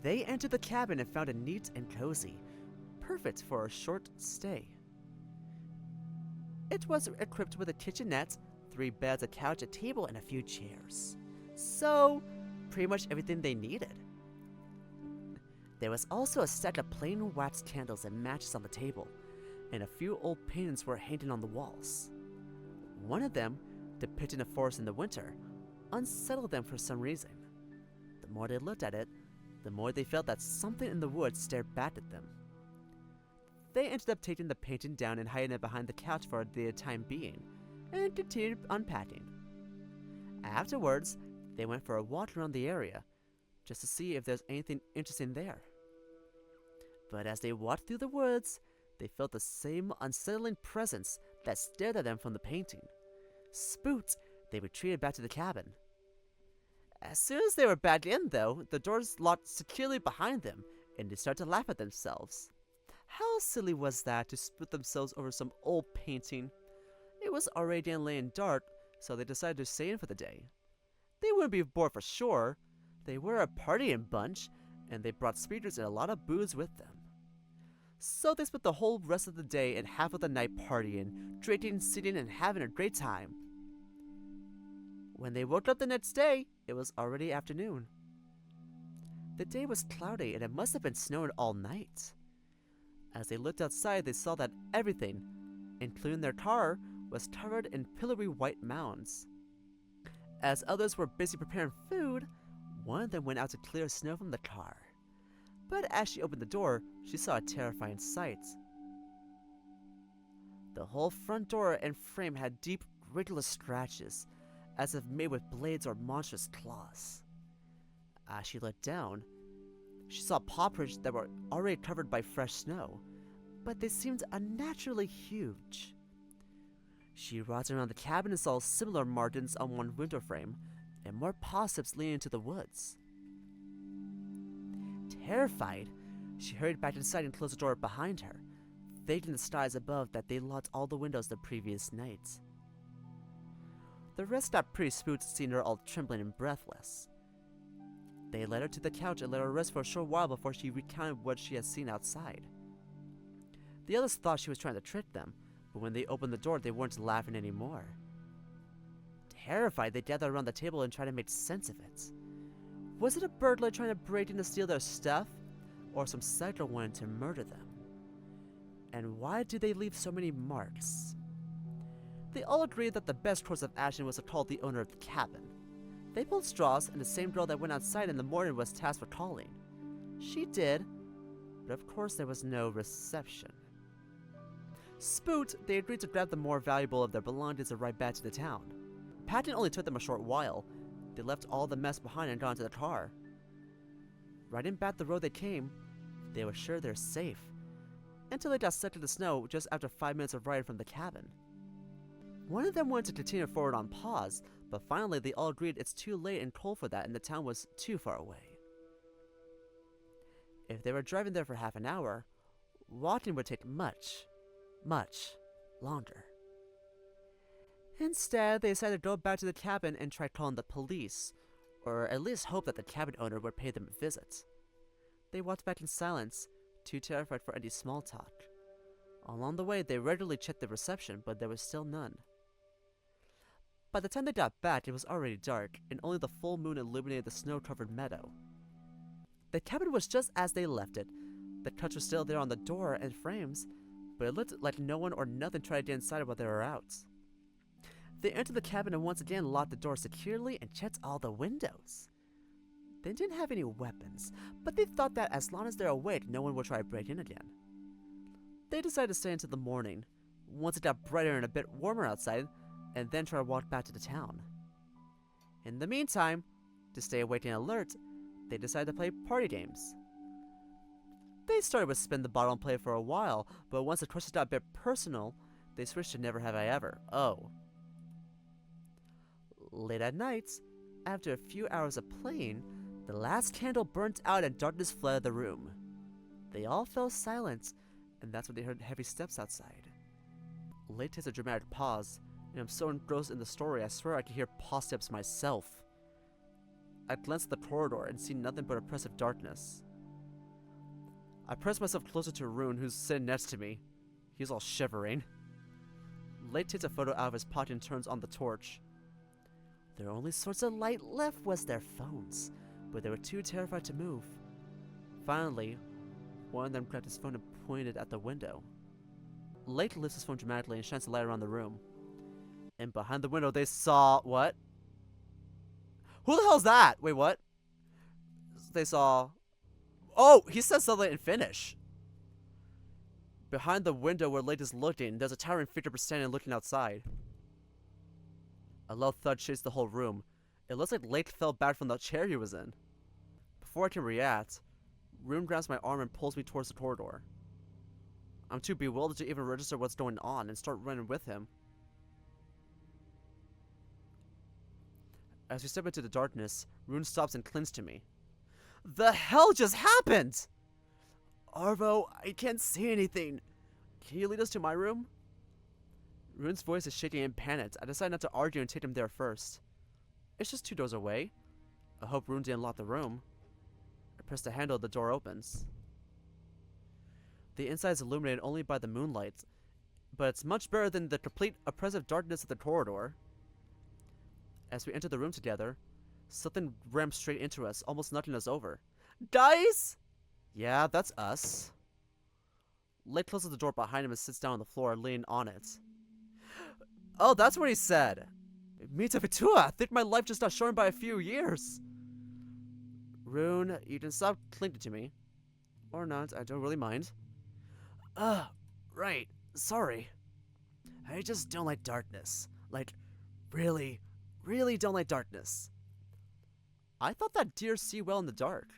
They entered the cabin and found it neat and cozy, perfect for a short stay. It was equipped with a kitchenette, 3 beds, a couch, a table, and a few chairs. So, pretty much everything they needed. There was also a stack of plain wax candles and matches on the table, and a few old paintings were hanging on the walls. One of them, depicting a forest in the winter, unsettled them for some reason. The more they looked at it, the more they felt that something in the woods stared back at them. They ended up taking the painting down and hiding it behind the couch for the time being, and continued unpacking. Afterwards, they went for a walk around the area, just to see if there's anything interesting there. But as they walked through the woods, they felt the same unsettling presence that stared at them from the painting. Spooked, they retreated back to the cabin. As soon as they were back in, though, the doors locked securely behind them, and they started to laugh at themselves. How silly was that to spook themselves over some old painting? It was already getting late and dark, so they decided to stay in for the day. They wouldn't be bored for sure. They were a partying bunch, and they brought speakers and a lot of booze with them. So they spent the whole rest of the day and half of the night partying, drinking, sitting, and having a great time. When they woke up the next day, it was already afternoon. The day was cloudy, and it must have been snowing all night. As they looked outside, they saw that everything, including their car, was covered in pillowy white mounds. As others were busy preparing food, one of them went out to clear snow from the car. But as she opened the door, she saw a terrifying sight. The whole front door and frame had deep, wrinkly scratches, as if made with blades or monstrous claws. As she looked down, she saw paw prints that were already covered by fresh snow, but they seemed unnaturally huge. She rocked around the cabin and saw similar markings on one window frame, and more paw steps leading into the woods. Terrified, she hurried back inside and closed the door behind her, thanking the stars above that they locked all the windows the previous night. The rest got pretty spooked seeing her all trembling and breathless. They led her to the couch and let her rest for a short while before she recounted what she had seen outside. The others thought she was trying to trick them, but when they opened the door, they weren't laughing anymore. Terrified, they gathered around the table and tried to make sense of it. Was it a burglar trying to break in to steal their stuff, or some psycho wanting to murder them? And why did they leave so many marks? They all agreed that the best course of action was to call the owner of the cabin. They pulled straws, and the same girl that went outside in the morning was tasked with calling. She did, but of course there was no reception. Spooked, they agreed to grab the more valuable of their belongings and ride back to the town. Packing only took them a short while. They left all the mess behind and got into the car. Riding back the road they came, they were sure they're safe, until they got stuck in the snow just after 5 minutes of riding from the cabin. One of them wanted to continue forward on pause, but finally they all agreed it's too late and cold for that and the town was too far away. If they were driving there for half an hour, walking would take much longer. Instead, they decided to go back to the cabin and try calling the police, or at least hope that the cabin owner would pay them a visit. They walked back in silence, too terrified for any small talk. Along the way, they regularly checked the reception, but there was still none. By the time they got back, it was already dark, and only the full moon illuminated the snow-covered meadow. The cabin was just as they left it. The cuts were still there on the door and frames, but it looked like no one or nothing tried to get inside while they were out. They entered the cabin and once again locked the door securely and checked all the windows. They didn't have any weapons, but they thought that as long as they're awake, no one will try to break in again. They decided to stay until the morning, once it got brighter and a bit warmer outside, and then try to walk back to the town. In the meantime, to stay awake and alert, they decided to play party games. They started with spin the bottle and play for a while, but once the questions got a bit personal, they switched to Never Have I Ever. Oh. Late at night, after a few hours of playing, the last candle burnt out and darkness flooded the room. They all fell silent, and that's when they heard heavy steps outside. Late takes a dramatic pause, and I'm so engrossed in the story I swear I could hear paw steps myself. I glanced at the corridor and see nothing but oppressive darkness. I pressed myself closer to Rune, who's sitting next to me. He's all shivering. Late takes a photo out of his pocket and turns on the torch. Their only source of light left was their phones, but they were too terrified to move. Finally, one of them grabbed his phone and pointed at the window. Late lifts his phone dramatically and shines the light around the room. And behind the window they saw... what? Who the hell's that? Wait, what? They saw... oh, he said something in Finnish. Behind the window where Late is looking, there's a towering figure standing looking outside. A loud thud shakes the whole room. It looks like Lake fell back from the chair he was in. Before I can react, Rune grabs my arm and pulls me towards the corridor. I'm too bewildered to even register what's going on and start running with him. As we step into the darkness, Rune stops and clings to me. The hell just happened? Arvo, I can't see anything. Can you lead us to my room? Rune's voice is shaking and panicked. I decide not to argue and take him there first. It's just 2 doors away. I hope Rune didn't lock the room. I press the handle, the door opens. The inside is illuminated only by the moonlight, but it's much better than the complete oppressive darkness of the corridor. As we enter the room together, something ramps straight into us, almost knocking us over. Guys! Yeah, that's us. Late closes the door behind him and sits down on the floor, leaning on it. Oh, that's what he said. Mita Vitua, I think my life just got shortened by a few years. Rune, you can stop clinging to me. Or not, I don't really mind. Right, sorry. I just don't like darkness. Like, really don't like darkness. I thought that deer see well in the dark.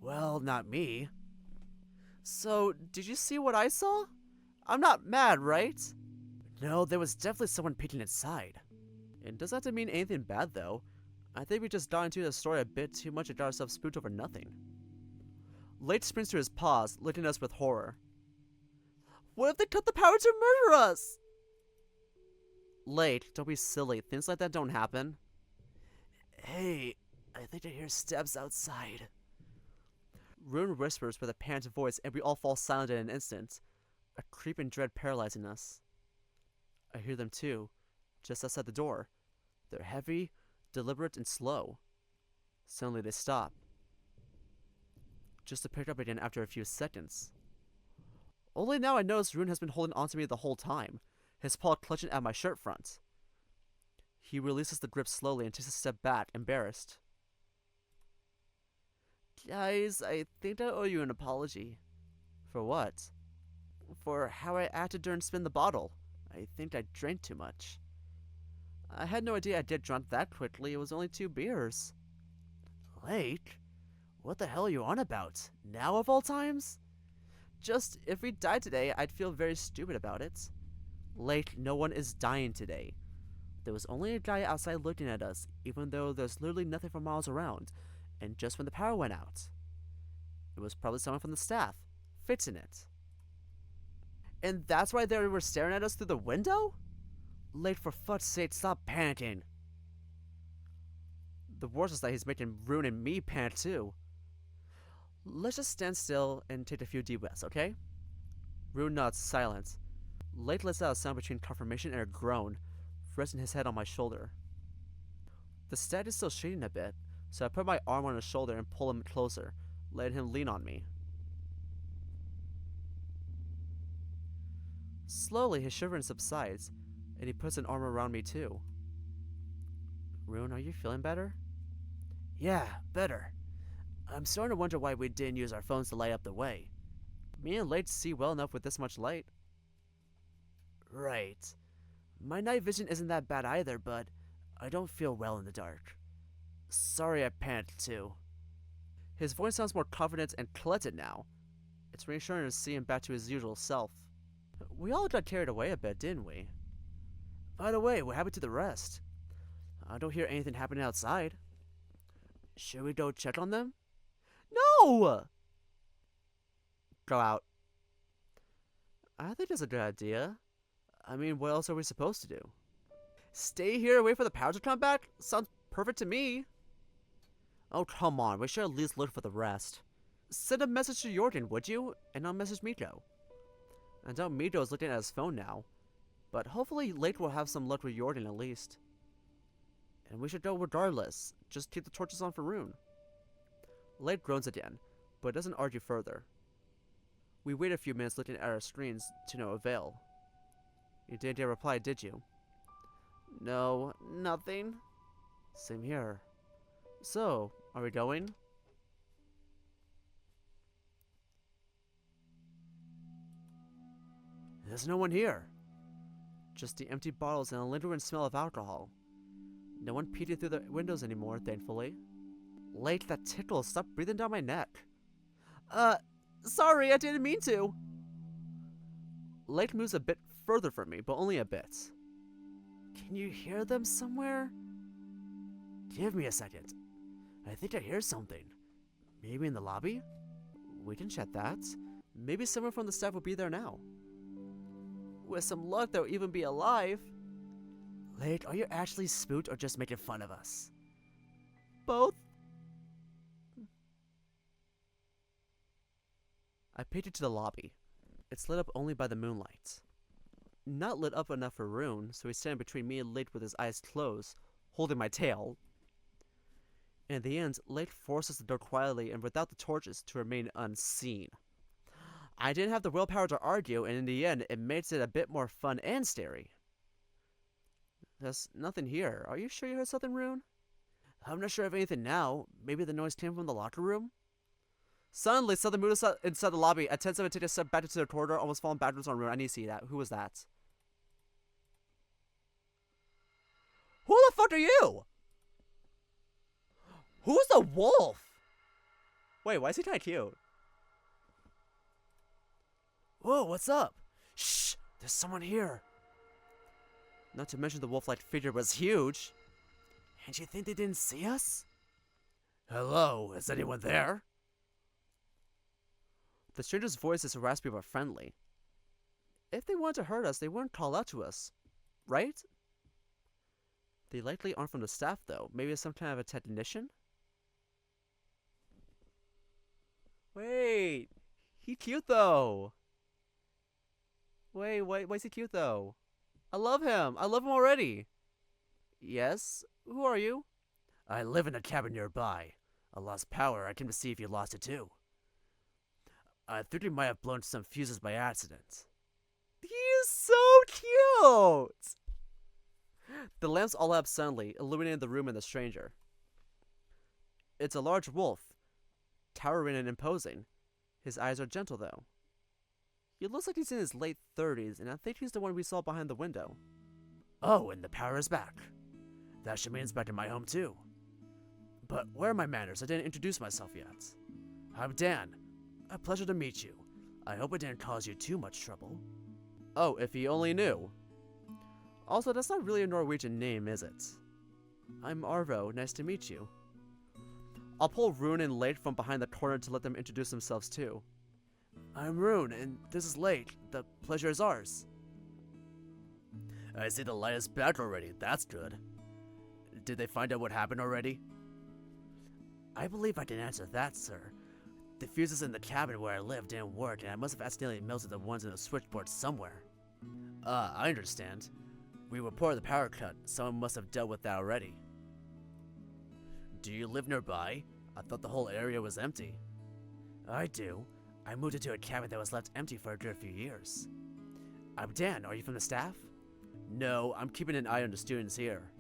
Well, not me. So, did you see what I saw? I'm not mad, right? No, there was definitely someone peeking inside. It doesn't have to mean anything bad, though. I think we just got into the story a bit too much and got ourselves spooked over nothing. Late springs to his paws, looking at us with horror. What if they cut the power to murder us? Late, don't be silly. Things like that don't happen. Hey, I think I hear steps outside. Rune whispers with a panicked voice, and we all fall silent in an instant, a creep and dread paralyzing us. I hear them too, just outside the door. They're heavy, deliberate, and slow. Suddenly they stop, just to pick up again after a few seconds. Only now I notice Rune has been holding onto me the whole time, his paw clutching at my shirt front. He releases the grip slowly and takes a step back, embarrassed. Guys, I think I owe you an apology. For what? For how I acted during Spin the Bottle. I think I drank too much. I had no idea I'd get drunk that quickly. It was only 2 beers. Late? What the hell are you on about? Now of all times? Just, if we died today, I'd feel very stupid about it. Late, no one is dying today. There was only a guy outside looking at us, even though there's literally nothing for miles around, and just when the power went out. It was probably someone from the staff, fixing it. And that's why they were staring at us through the window? Late, for fuck's sake, stop panicking. The worst is that he's making Rune and me panic too. Let's just stand still and take a few deep breaths, okay? Rune nods, silent. Late lets out a sound between confirmation and a groan, resting his head on my shoulder. The stag is still shaking a bit, so I put my arm on his shoulder and pull him closer, letting him lean on me. Slowly, his shivering subsides, and he puts an arm around me too. Rune, are you feeling better? Yeah, better. I'm starting to wonder why we didn't use our phones to light up the way. Me and Late see well enough with this much light. Right. My night vision isn't that bad either, but I don't feel well in the dark. Sorry I panicked too. His voice sounds more confident and collected now. It's reassuring to see him back to his usual self. We all got carried away a bit, didn't we? By the way, what happened to the rest? I don't hear anything happening outside. Should we go check on them? No! Go out. I think that's a good idea. I mean, what else are we supposed to do? Stay here and wait for the power to come back? Sounds perfect to me. Oh, come on. We should at least look for the rest. Send a message to Jordan, would you? And I'll message Miko. I doubt Miko is looking at his phone now. But hopefully Lake will have some luck with Jordan at least. And we should go regardless. Just keep the torches on for Rune. Lake groans again, but doesn't argue further. We wait a few minutes looking at our screens to no avail. You didn't get a reply, did you? No, nothing. Same here. So, are we going? There's no one here. Just the empty bottles and a lingering smell of alcohol. No one peeking through the windows anymore, thankfully. Late, that tickle. Stop breathing down my neck. Sorry, I didn't mean to. Late moves a bit further from me, but only a bit. Can you hear them somewhere? Give me a second. I think I hear something. Maybe in the lobby? We can check that. Maybe someone from the staff will be there now. With some luck, they'll even be alive. Late, are you actually spooked or just making fun of us? Both. I peeked to the lobby. It's lit up only by the moonlight. Not lit up enough for Rune, so he's standing between me and Late with his eyes closed, holding my tail. In the end, Late forces the door quietly and without the torches to remain unseen. I didn't have the willpower to argue, and in the end, it makes it a bit more fun and scary. There's nothing here. Are you sure you heard something, Rune? I'm not sure of anything now. Maybe the noise came from the locker room? Suddenly, something moved inside the lobby. At 10-7, take a step back into the corridor, almost falling backwards on Rune. I need to see that. Who was that? Who the fuck are you? Who's the wolf? Wait, why is he kind of cute? Whoa, what's up? Shh, there's someone here. Not to mention the wolf-like figure was huge. And you think they didn't see us? Hello, is anyone there? The stranger's voice is raspy but friendly. If they wanted to hurt us, they wouldn't call out to us, right? They likely aren't from the staff, though. Maybe it's some kind of a technician? Wait! He's cute, though! Wait, why is he cute, though? I love him! I love him already! Yes? Who are you? I live in a cabin nearby. I lost power. I came to see if you lost it too. I think we might have blown some fuses by accident. He is so cute! The lamps all light up suddenly, illuminating the room and the stranger. It's a large wolf, towering and imposing. His eyes are gentle, though. He looks like he's in his late 30s, and I think he's the one we saw behind the window. Oh, and the power is back. That should mean it's back in my home too. But where are my manners? I didn't introduce myself yet. I'm Dan. A pleasure to meet you. I hope it didn't cause you too much trouble. Oh, if he only knew. Also, that's not really a Norwegian name, is it? I'm Arvo. Nice to meet you. I'll pull Rune and Late from behind the corner to let them introduce themselves too. I'm Rune, and this is Late. The pleasure is ours. I see the light is back already. That's good. Did they find out what happened already? I believe I can answer that, sir. The fuses in the cabin where I live didn't work, and I must have accidentally melted the ones in the switchboard somewhere. I understand. We reported the power cut. Someone must have dealt with that already. Do you live nearby? I thought the whole area was empty. I do. I moved into a cabin that was left empty for a good few years. I'm Dan. Are you from the staff? No, I'm keeping an eye on the students here.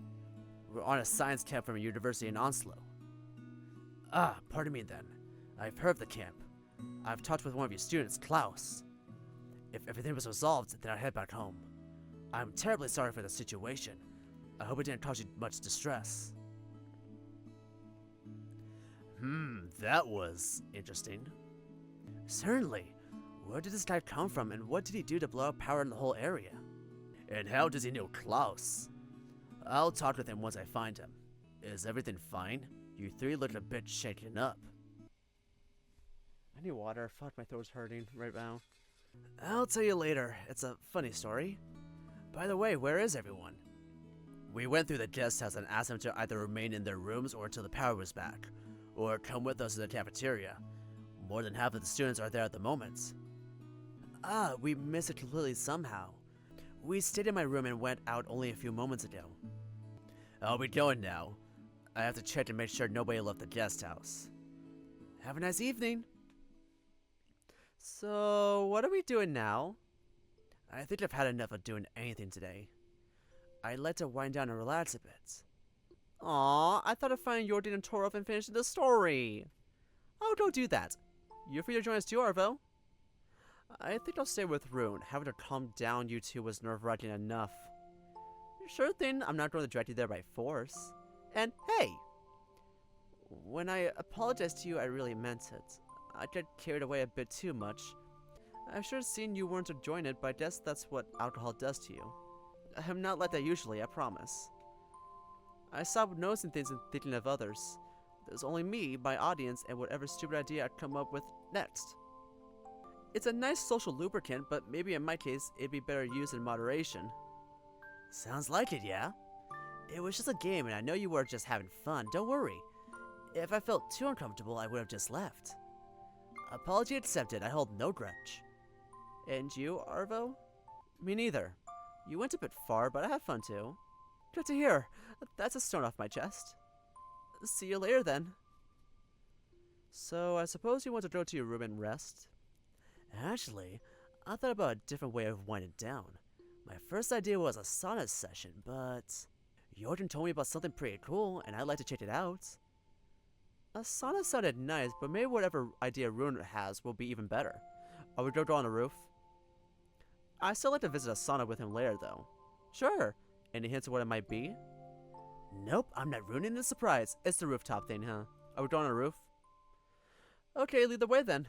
We're on a science camp from a university in Oslo. Ah, pardon me then. I've heard of the camp. I've talked with one of your students, Klaus. If everything was resolved, then I'll head back home. I'm terribly sorry for the situation. I hope it didn't cause you much distress. That was interesting. Certainly. Where did this guy come from, and what did he do to blow up power in the whole area? And how does he know Klaus? I'll talk with him once I find him. Is everything fine? You three look a bit shaken up. I need water. Fuck, my throat's hurting right now. I'll tell you later. It's a funny story. By the way, where is everyone? We went through the guest house and asked them to either remain in their rooms or until the power was back, or come with us to the cafeteria. More than half of the students are there at the moment. Ah, we missed it completely somehow. We stayed in my room and went out only a few moments ago. I'll be going now. I have to check to make sure nobody left the guest house. Have a nice evening. So, what are we doing now? I think I've had enough of doing anything today. I'd like to wind down and relax a bit. Aw, I thought of finding Jordan and Torov and finishing the story. I'll go do that. You're free to join us too, Arvo. I think I'll stay with Rune. Having to calm down you two was nerve-wracking enough. Sure thing, I'm not going to drag you there by force. And hey! When I apologized to you, I really meant it. I got carried away a bit too much. I should have seen you weren't enjoying it, but I guess that's what alcohol does to you. I'm not like that usually, I promise. I stopped noticing things and thinking of others. There's only me, my audience, and whatever stupid idea I'd come up with next. It's a nice social lubricant, but maybe in my case, it'd be better used in moderation. Sounds like it, yeah? It was just a game, and I know you were just having fun. Don't worry. If I felt too uncomfortable, I would have just left. Apology accepted. I hold no grudge. And you, Arvo? Me neither. You went a bit far, but I had fun too. Good to hear. That's a stone off my chest. See you later then. So, I suppose you want to go to your room and rest? Actually, I thought about a different way of winding down. My first idea was a sauna session, but Jordan told me about something pretty cool, and I'd like to check it out. A sauna sounded nice, but maybe whatever idea Rune has will be even better. Are we go on the roof? I still like to visit a sauna with him later, though. Sure. Any hints of what it might be? Nope, I'm not ruining the surprise. It's the rooftop thing, huh? Are we going on the roof? Okay, lead the way then.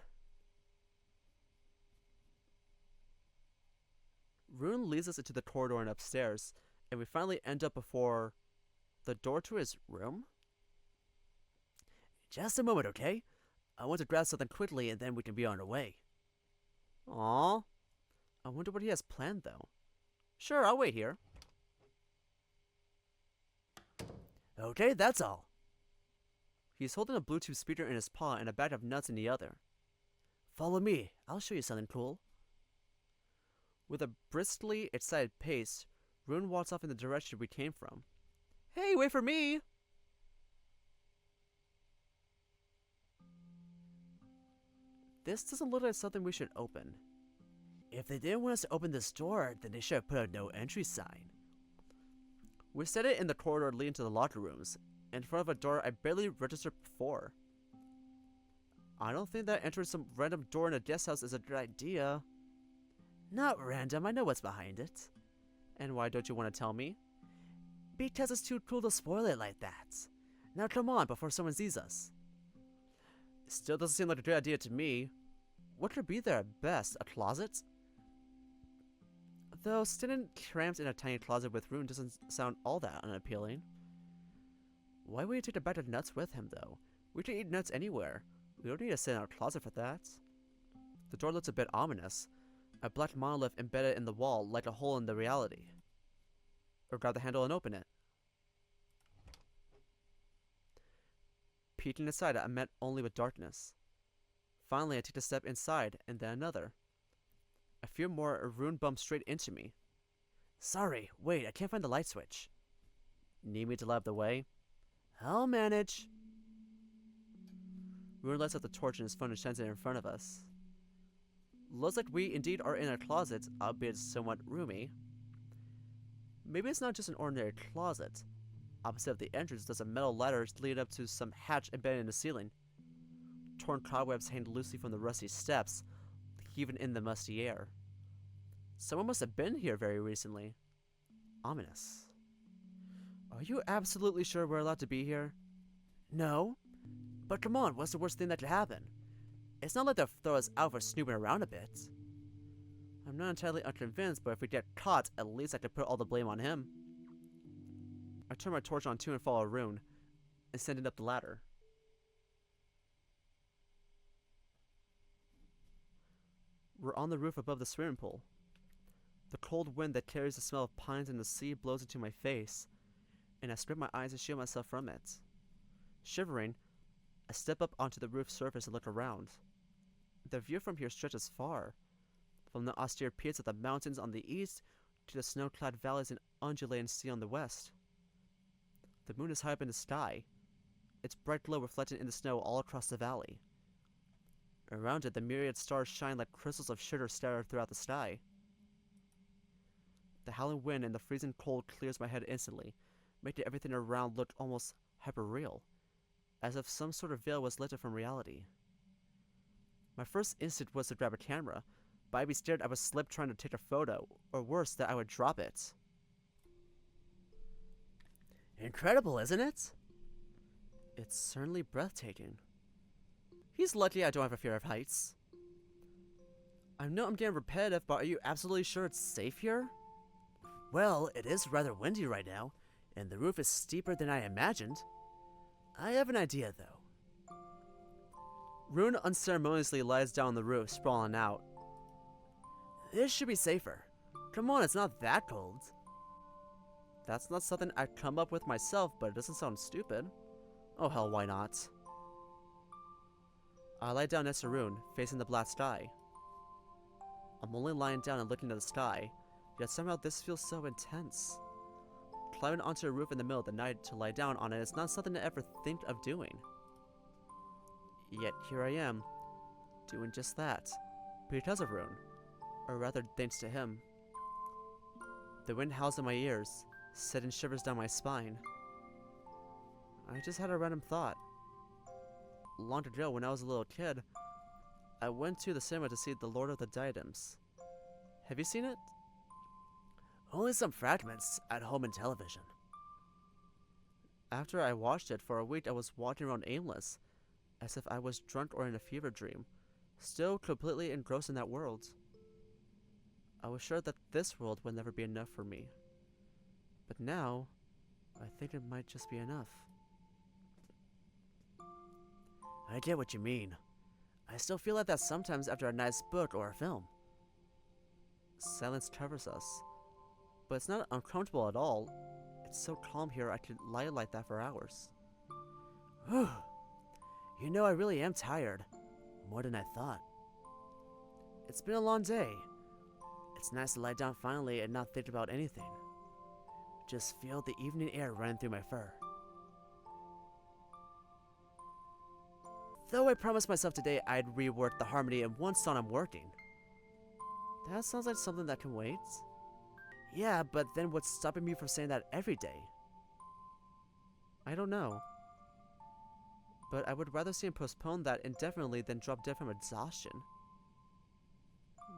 Rune leads us into the corridor and upstairs, and we finally end up before the door to his room? Just a moment, okay? I want to grab something quickly and then we can be on our way. Aww. I wonder what he has planned, though. Sure, I'll wait here. Okay, that's all. He's holding a Bluetooth speaker in his paw and a bag of nuts in the other. Follow me. I'll show you something cool. With a briskly excited pace, Rune walks off in the direction we came from. Hey, wait for me! This doesn't look like something we should open. If they didn't want us to open this door, then they should have put a no entry sign. We set it in the corridor leading to the locker rooms, in front of a door I barely registered before. I don't think that entering some random door in a guest house is a good idea. Not random, I know what's behind it. And why don't you want to tell me? Because it's too cool to spoil it like that. Now come on, before someone sees us. Still doesn't seem like a good idea to me. What could be there at best? A closet? Though standing cramped in a tiny closet with Rune doesn't sound all that unappealing. Why would he take a bag of nuts with him, though? We can eat nuts anywhere. We don't need to sit in our closet for that. The door looks a bit ominous. A black monolith embedded in the wall like a hole in the reality. Or grab the handle and open it. Peeking aside, I met only with darkness. Finally, I take a step inside, and then another. A few more, a Rune bumped straight into me. Sorry, wait, I can't find the light switch. Need me to light the way? I'll manage. Rune lights up the torch in his phone and shines it in front of us. Looks like we indeed are in a closet, albeit somewhat roomy. Maybe it's not just an ordinary closet. Opposite of the entrance, there's a metal ladder leading up to some hatch embedded in the ceiling. Torn cobwebs hang loosely from the rusty steps, heaving in the musty air. Someone must have been here very recently. Ominous. Are you absolutely sure we're allowed to be here? No. But come on, what's the worst thing that could happen? It's not like they'll throw us out for snooping around a bit. I'm not entirely unconvinced, but if we get caught, at least I could put all the blame on him. I turn my torch on too and follow Rune, ascending up the ladder. We're on the roof above the swimming pool. The cold wind that carries the smell of pines and the sea blows into my face, and I spread my eyes to shield myself from it. Shivering, I step up onto the roof surface and look around. The view from here stretches far, from the austere peaks of the mountains on the east to the snow-clad valleys and undulating sea on the west. The moon is high up in the sky, its bright glow reflected in the snow all across the valley. Around it, the myriad stars shine like crystals of sugar scattered throughout the sky. The howling wind and the freezing cold clears my head instantly, making everything around look almost hyper-real, as if some sort of veil was lifted from reality. My first instinct was to grab a camera, but I'd be scared I would slip trying to take a photo, or worse, that I would drop it. Incredible, isn't it? It's certainly breathtaking. He's lucky I don't have a fear of heights. I know I'm getting repetitive, but are you absolutely sure it's safe here? Well, it is rather windy right now, and the roof is steeper than I imagined. I have an idea, though. Rune unceremoniously lies down on the roof, sprawling out. This should be safer. Come on, it's not that cold. That's not something I'd come up with myself, but it doesn't sound stupid. Oh hell, why not? I lie down next to Rune, facing the black sky. I'm only lying down and looking at the sky, yet somehow this feels so intense. Climbing onto a roof in the middle of the night to lie down on it is not something I ever think of doing. Yet here I am, doing just that, because of Rune, or rather thanks to him. The wind howls in my ears, sending shivers down my spine. I just had a random thought. Long ago, when I was a little kid, I went to the cinema to see The Lord of the Diadems. Have you seen it? Only some fragments at home in television. After I watched it for a week, I was walking around aimless, as if I was drunk or in a fever dream, still completely engrossed in that world. I was sure that this world would never be enough for me. But now, I think it might just be enough. I get what you mean. I still feel like that sometimes after a nice book or a film. Silence covers us. But it's not uncomfortable at all. It's so calm here, I could lie like that for hours. Whew. You know, I really am tired. More than I thought. It's been a long day. It's nice to lie down finally and not think about anything. Just feel the evening air running through my fur. Though I promised myself today I'd rework the harmony in one song I'm working. That sounds like something that can wait. Yeah, but then what's stopping me from saying that every day? I don't know. But I would rather see him postpone that indefinitely than drop dead from exhaustion.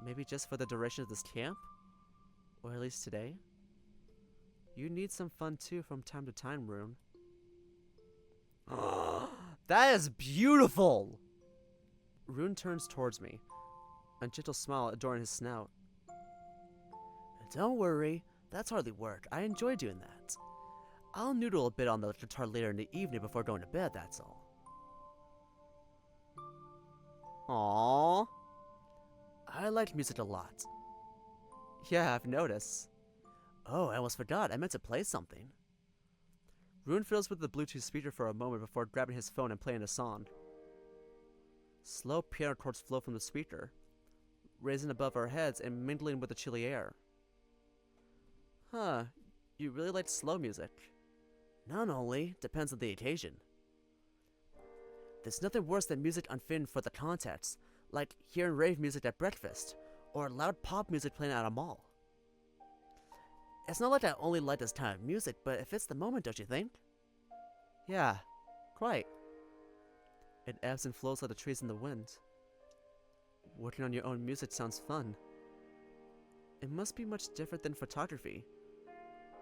Maybe just for the duration of this camp? Or at least today? You need some fun too from time to time, Rune. That is beautiful! Rune turns towards me, a gentle smile adorning his snout. Don't worry, that's hardly work. I enjoy doing that. I'll noodle a bit on the guitar later in the evening before going to bed, that's all. Aww. I like music a lot. Yeah, I've noticed. Oh, I almost forgot. I meant to play something. Rune fiddles with the Bluetooth speaker for a moment before grabbing his phone and playing a song. Slow piano chords flow from the speaker, raising above our heads and mingling with the chilly air. Huh, you really like slow music. Not only, depends on the occasion. There's nothing worse than music unfitting for the context, like hearing rave music at breakfast, or loud pop music playing at a mall. It's not like I only like this kind of music, but it fits the moment, don't you think? Yeah, quite. It ebbs and flows like the trees in the wind. Working on your own music sounds fun. It must be much different than photography.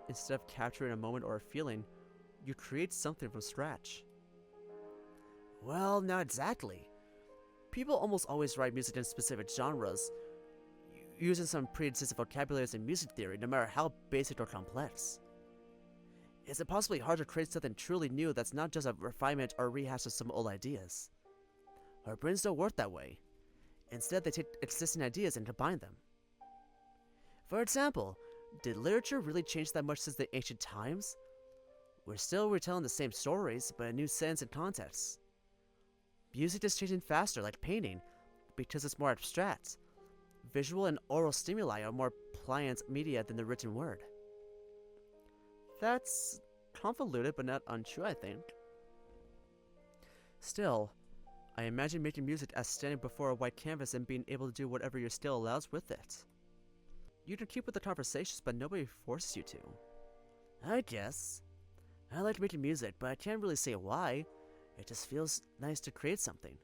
Instead of capturing a moment or a feeling, you create something from scratch. Well, not exactly. People almost always write music in specific genres, using some pre-existing vocabularies in music theory, no matter how basic or complex. It's impossibly hard to create something truly new that's not just a refinement or rehash of some old ideas. Our brains don't work that way. Instead, they take existing ideas and combine them. For example, did literature really change that much since the ancient times? We're still retelling the same stories, but in new sense and context. Music is changing faster, like painting, because it's more abstract. Visual and oral stimuli are more pliant media than the written word. That's convoluted but not untrue, I think. Still, I imagine making music as standing before a white canvas and being able to do whatever your skill allows with it. You can keep with the conversations, but nobody forces you to. I guess. I like making music, but I can't really say why. It just feels nice to create something.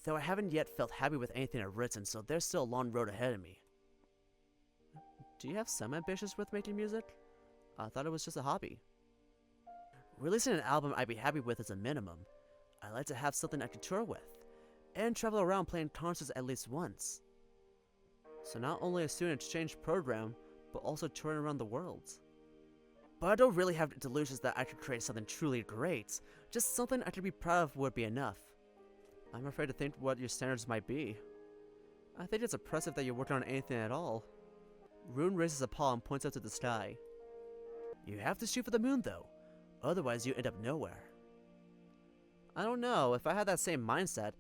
Though I haven't yet felt happy with anything I've written, so there's still a long road ahead of me. Do you have some ambitions with making music? I thought it was just a hobby. Releasing an album I'd be happy with is a minimum. I like to have something I can tour with, and travel around playing concerts at least once. So not only a student exchange program, but also touring around the world. But I don't really have delusions that I could create something truly great. Just something I could be proud of would be enough. I'm afraid to think what your standards might be. I think it's impressive that you're working on anything at all. Rune raises a paw and points up to the sky. You have to shoot for the moon, though. Otherwise, you end up nowhere. I don't know. If I had that same mindset,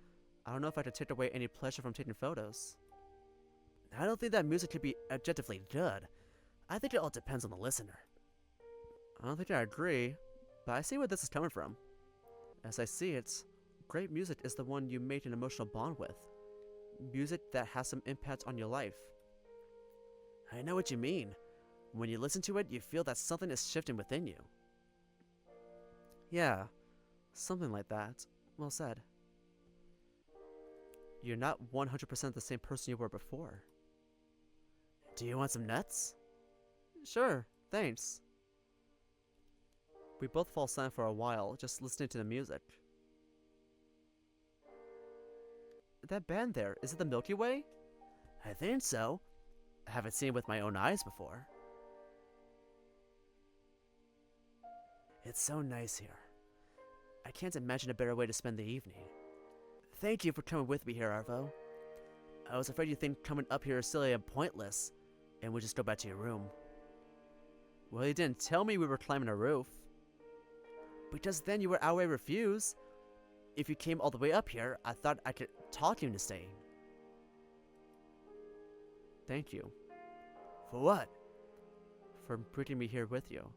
I don't know if I could take away any pleasure from taking photos. I don't think that music could be objectively good. I think it all depends on the listener. I don't think I agree, but I see where this is coming from. As I see it, great music is the one you make an emotional bond with. Music that has some impact on your life. I know what you mean. When you listen to it, you feel that something is shifting within you. Yeah, something like that. Well said. You're not 100% the same person you were before. Do you want some nuts? Sure, thanks. We both fall silent for a while, just listening to the music. That band there, is it the Milky Way? I think so. I haven't seen it with my own eyes before. It's so nice here. I can't imagine a better way to spend the evening. Thank you for coming with me here, Arvo. I was afraid you'd think coming up here is silly and pointless, and would just go back to your room. Well, you didn't tell me we were climbing a roof. Because then you would outright refuse. If you came all the way up here, I thought I could talk you into staying. Thank you. For what? For bringing me here with you.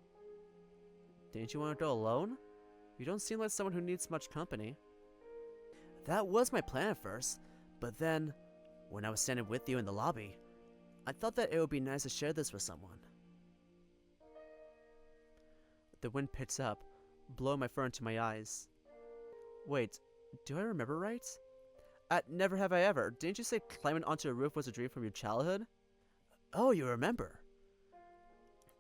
Didn't you want to go alone? You don't seem like someone who needs much company. That was my plan at first, but then, when I was standing with you in the lobby, I thought that it would be nice to share this with someone. The wind picks up, blowing my fur into my eyes. Wait, do I remember right? Never have I ever. Didn't you say climbing onto a roof was a dream from your childhood? Oh, you remember?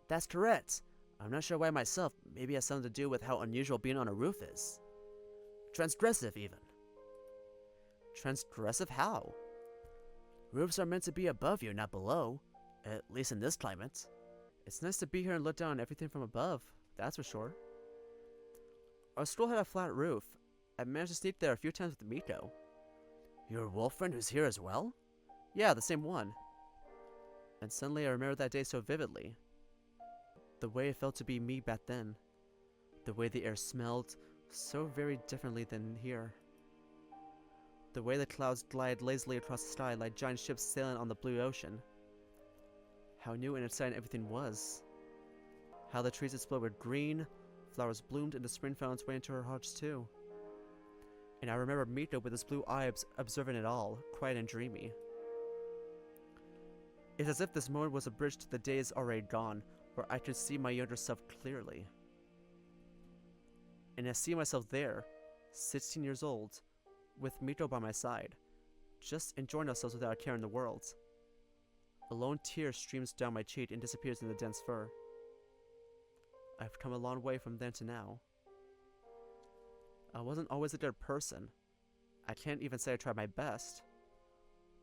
That's correct. I'm not sure why myself. Maybe it has something to do with how unusual being on a roof is. Transgressive, even. Transgressive how? Roofs are meant to be above you, not below. At least in this climate. It's nice to be here and look down on everything from above, that's for sure. Our school had a flat roof. I managed to sneak there a few times with Miko. Your wolf friend who's here as well? Yeah, the same one. And suddenly I remember that day so vividly. The way it felt to be me back then. The way the air smelled so very differently than here. The way the clouds glide lazily across the sky like giant ships sailing on the blue ocean. How new and exciting everything was. How the trees exploded with green, flowers bloomed, and the spring found its way into our hearts too. And I remember Miko with his blue eyes observing it all, quiet and dreamy. It's as if this moment was a bridge to the days already gone, where I could see my younger self clearly. And I see myself there, 16 years old, with Miko by my side, just enjoying ourselves without a care in the world. A lone tear streams down my cheek and disappears in the dense fur. I've come a long way from then to now. I wasn't always a good person. I can't even say I tried my best.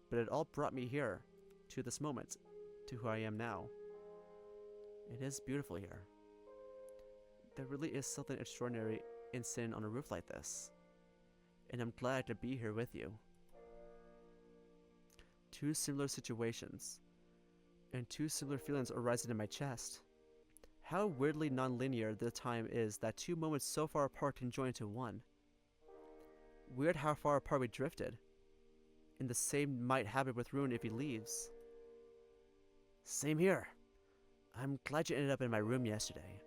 But it all brought me here, to this moment, to who I am now. It is beautiful here. There really is something extraordinary in sitting on a roof like this. And I'm glad to be here with you. Two similar situations, and two similar feelings arising in my chest. How weirdly non-linear the time is that two moments so far apart can join into one. Weird how far apart we drifted. And the same might happen with Rune if he leaves. Same here. I'm glad you ended up in my room yesterday.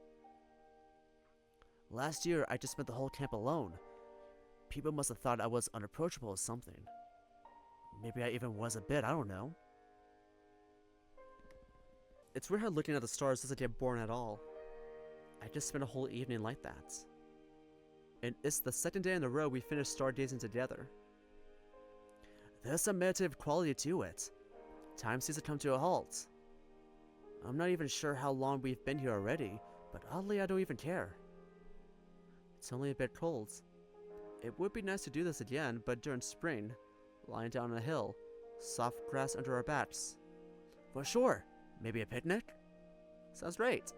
Last year, I just spent the whole camp alone. People must have thought I was unapproachable or something. Maybe I even was a bit, I don't know. It's weird how looking at the stars doesn't get boring at all. I just spent a whole evening like that. And it's the second day in a row we finished stargazing together. There's some meditative quality to it. Time seems to come to a halt. I'm not even sure how long we've been here already, but oddly I don't even care. It's only a bit cold. It would be nice to do this again, but during spring, lying down on a hill, soft grass under our backs. For sure. Maybe a picnic? Sounds great.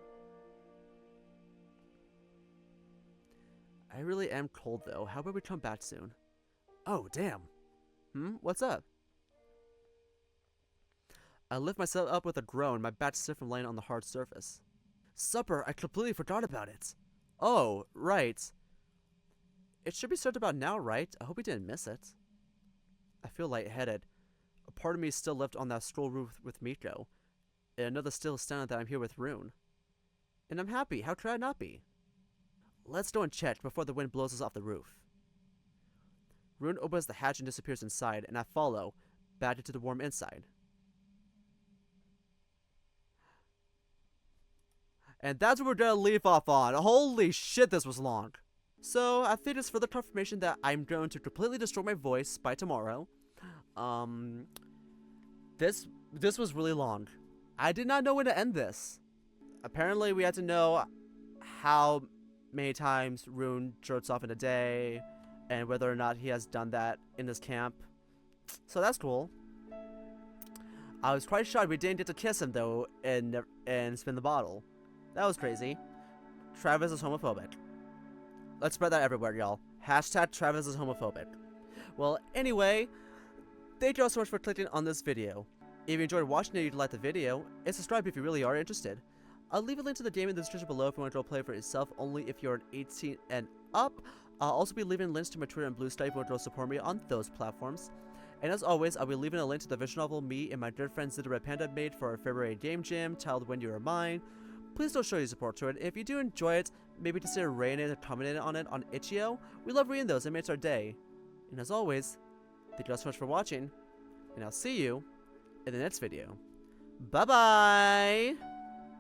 I really am cold though. How about we come back soon? Oh, damn. What's up? I lift myself up with a groan, my back stiff from laying on the hard surface. Supper, I completely forgot about it. Oh, right. It should be served about now, right? I hope we didn't miss it. I feel lightheaded. A part of me is still left on that scroll roof with Miko, and another still astounded that I'm here with Rune. And I'm happy. How could I not be? Let's go and check before the wind blows us off the roof. Rune opens the hatch and disappears inside, and I follow, back into the warm inside. And that's what we're gonna leave off on. Holy shit, this was long. So, I think it's further confirmation that I'm going to completely destroy my voice by tomorrow. This was really long. I did not know when to end this. Apparently, we had to know how many times Rune jerks off in a day, and whether or not he has done that in this camp. So that's cool. I was quite shocked we didn't get to kiss him, though, and spin the bottle. That was crazy. Travis is homophobic. Let's spread that everywhere, y'all. Hashtag Travis is homophobic. Well, anyway, thank you all so much for clicking on this video. If you enjoyed watching it, you'd like the video, and subscribe if you really are interested. I'll leave a link to the game in the description below if you want to go play it for yourself, only if you're an 18 and up. I'll also be leaving links to my Twitter and Blue Sky if you want to go support me on those platforms. And as always, I'll be leaving a link to the visual novel me and my good friend Zither Red Panda made for our February game jam, titled When You Are Mine. Please don't show your support to it. If you do enjoy it, maybe consider rating it or commenting on it on itchio. We love reading those, it makes our day. And as always, thank you guys so much for watching, and I'll see you in the next video. Bye bye!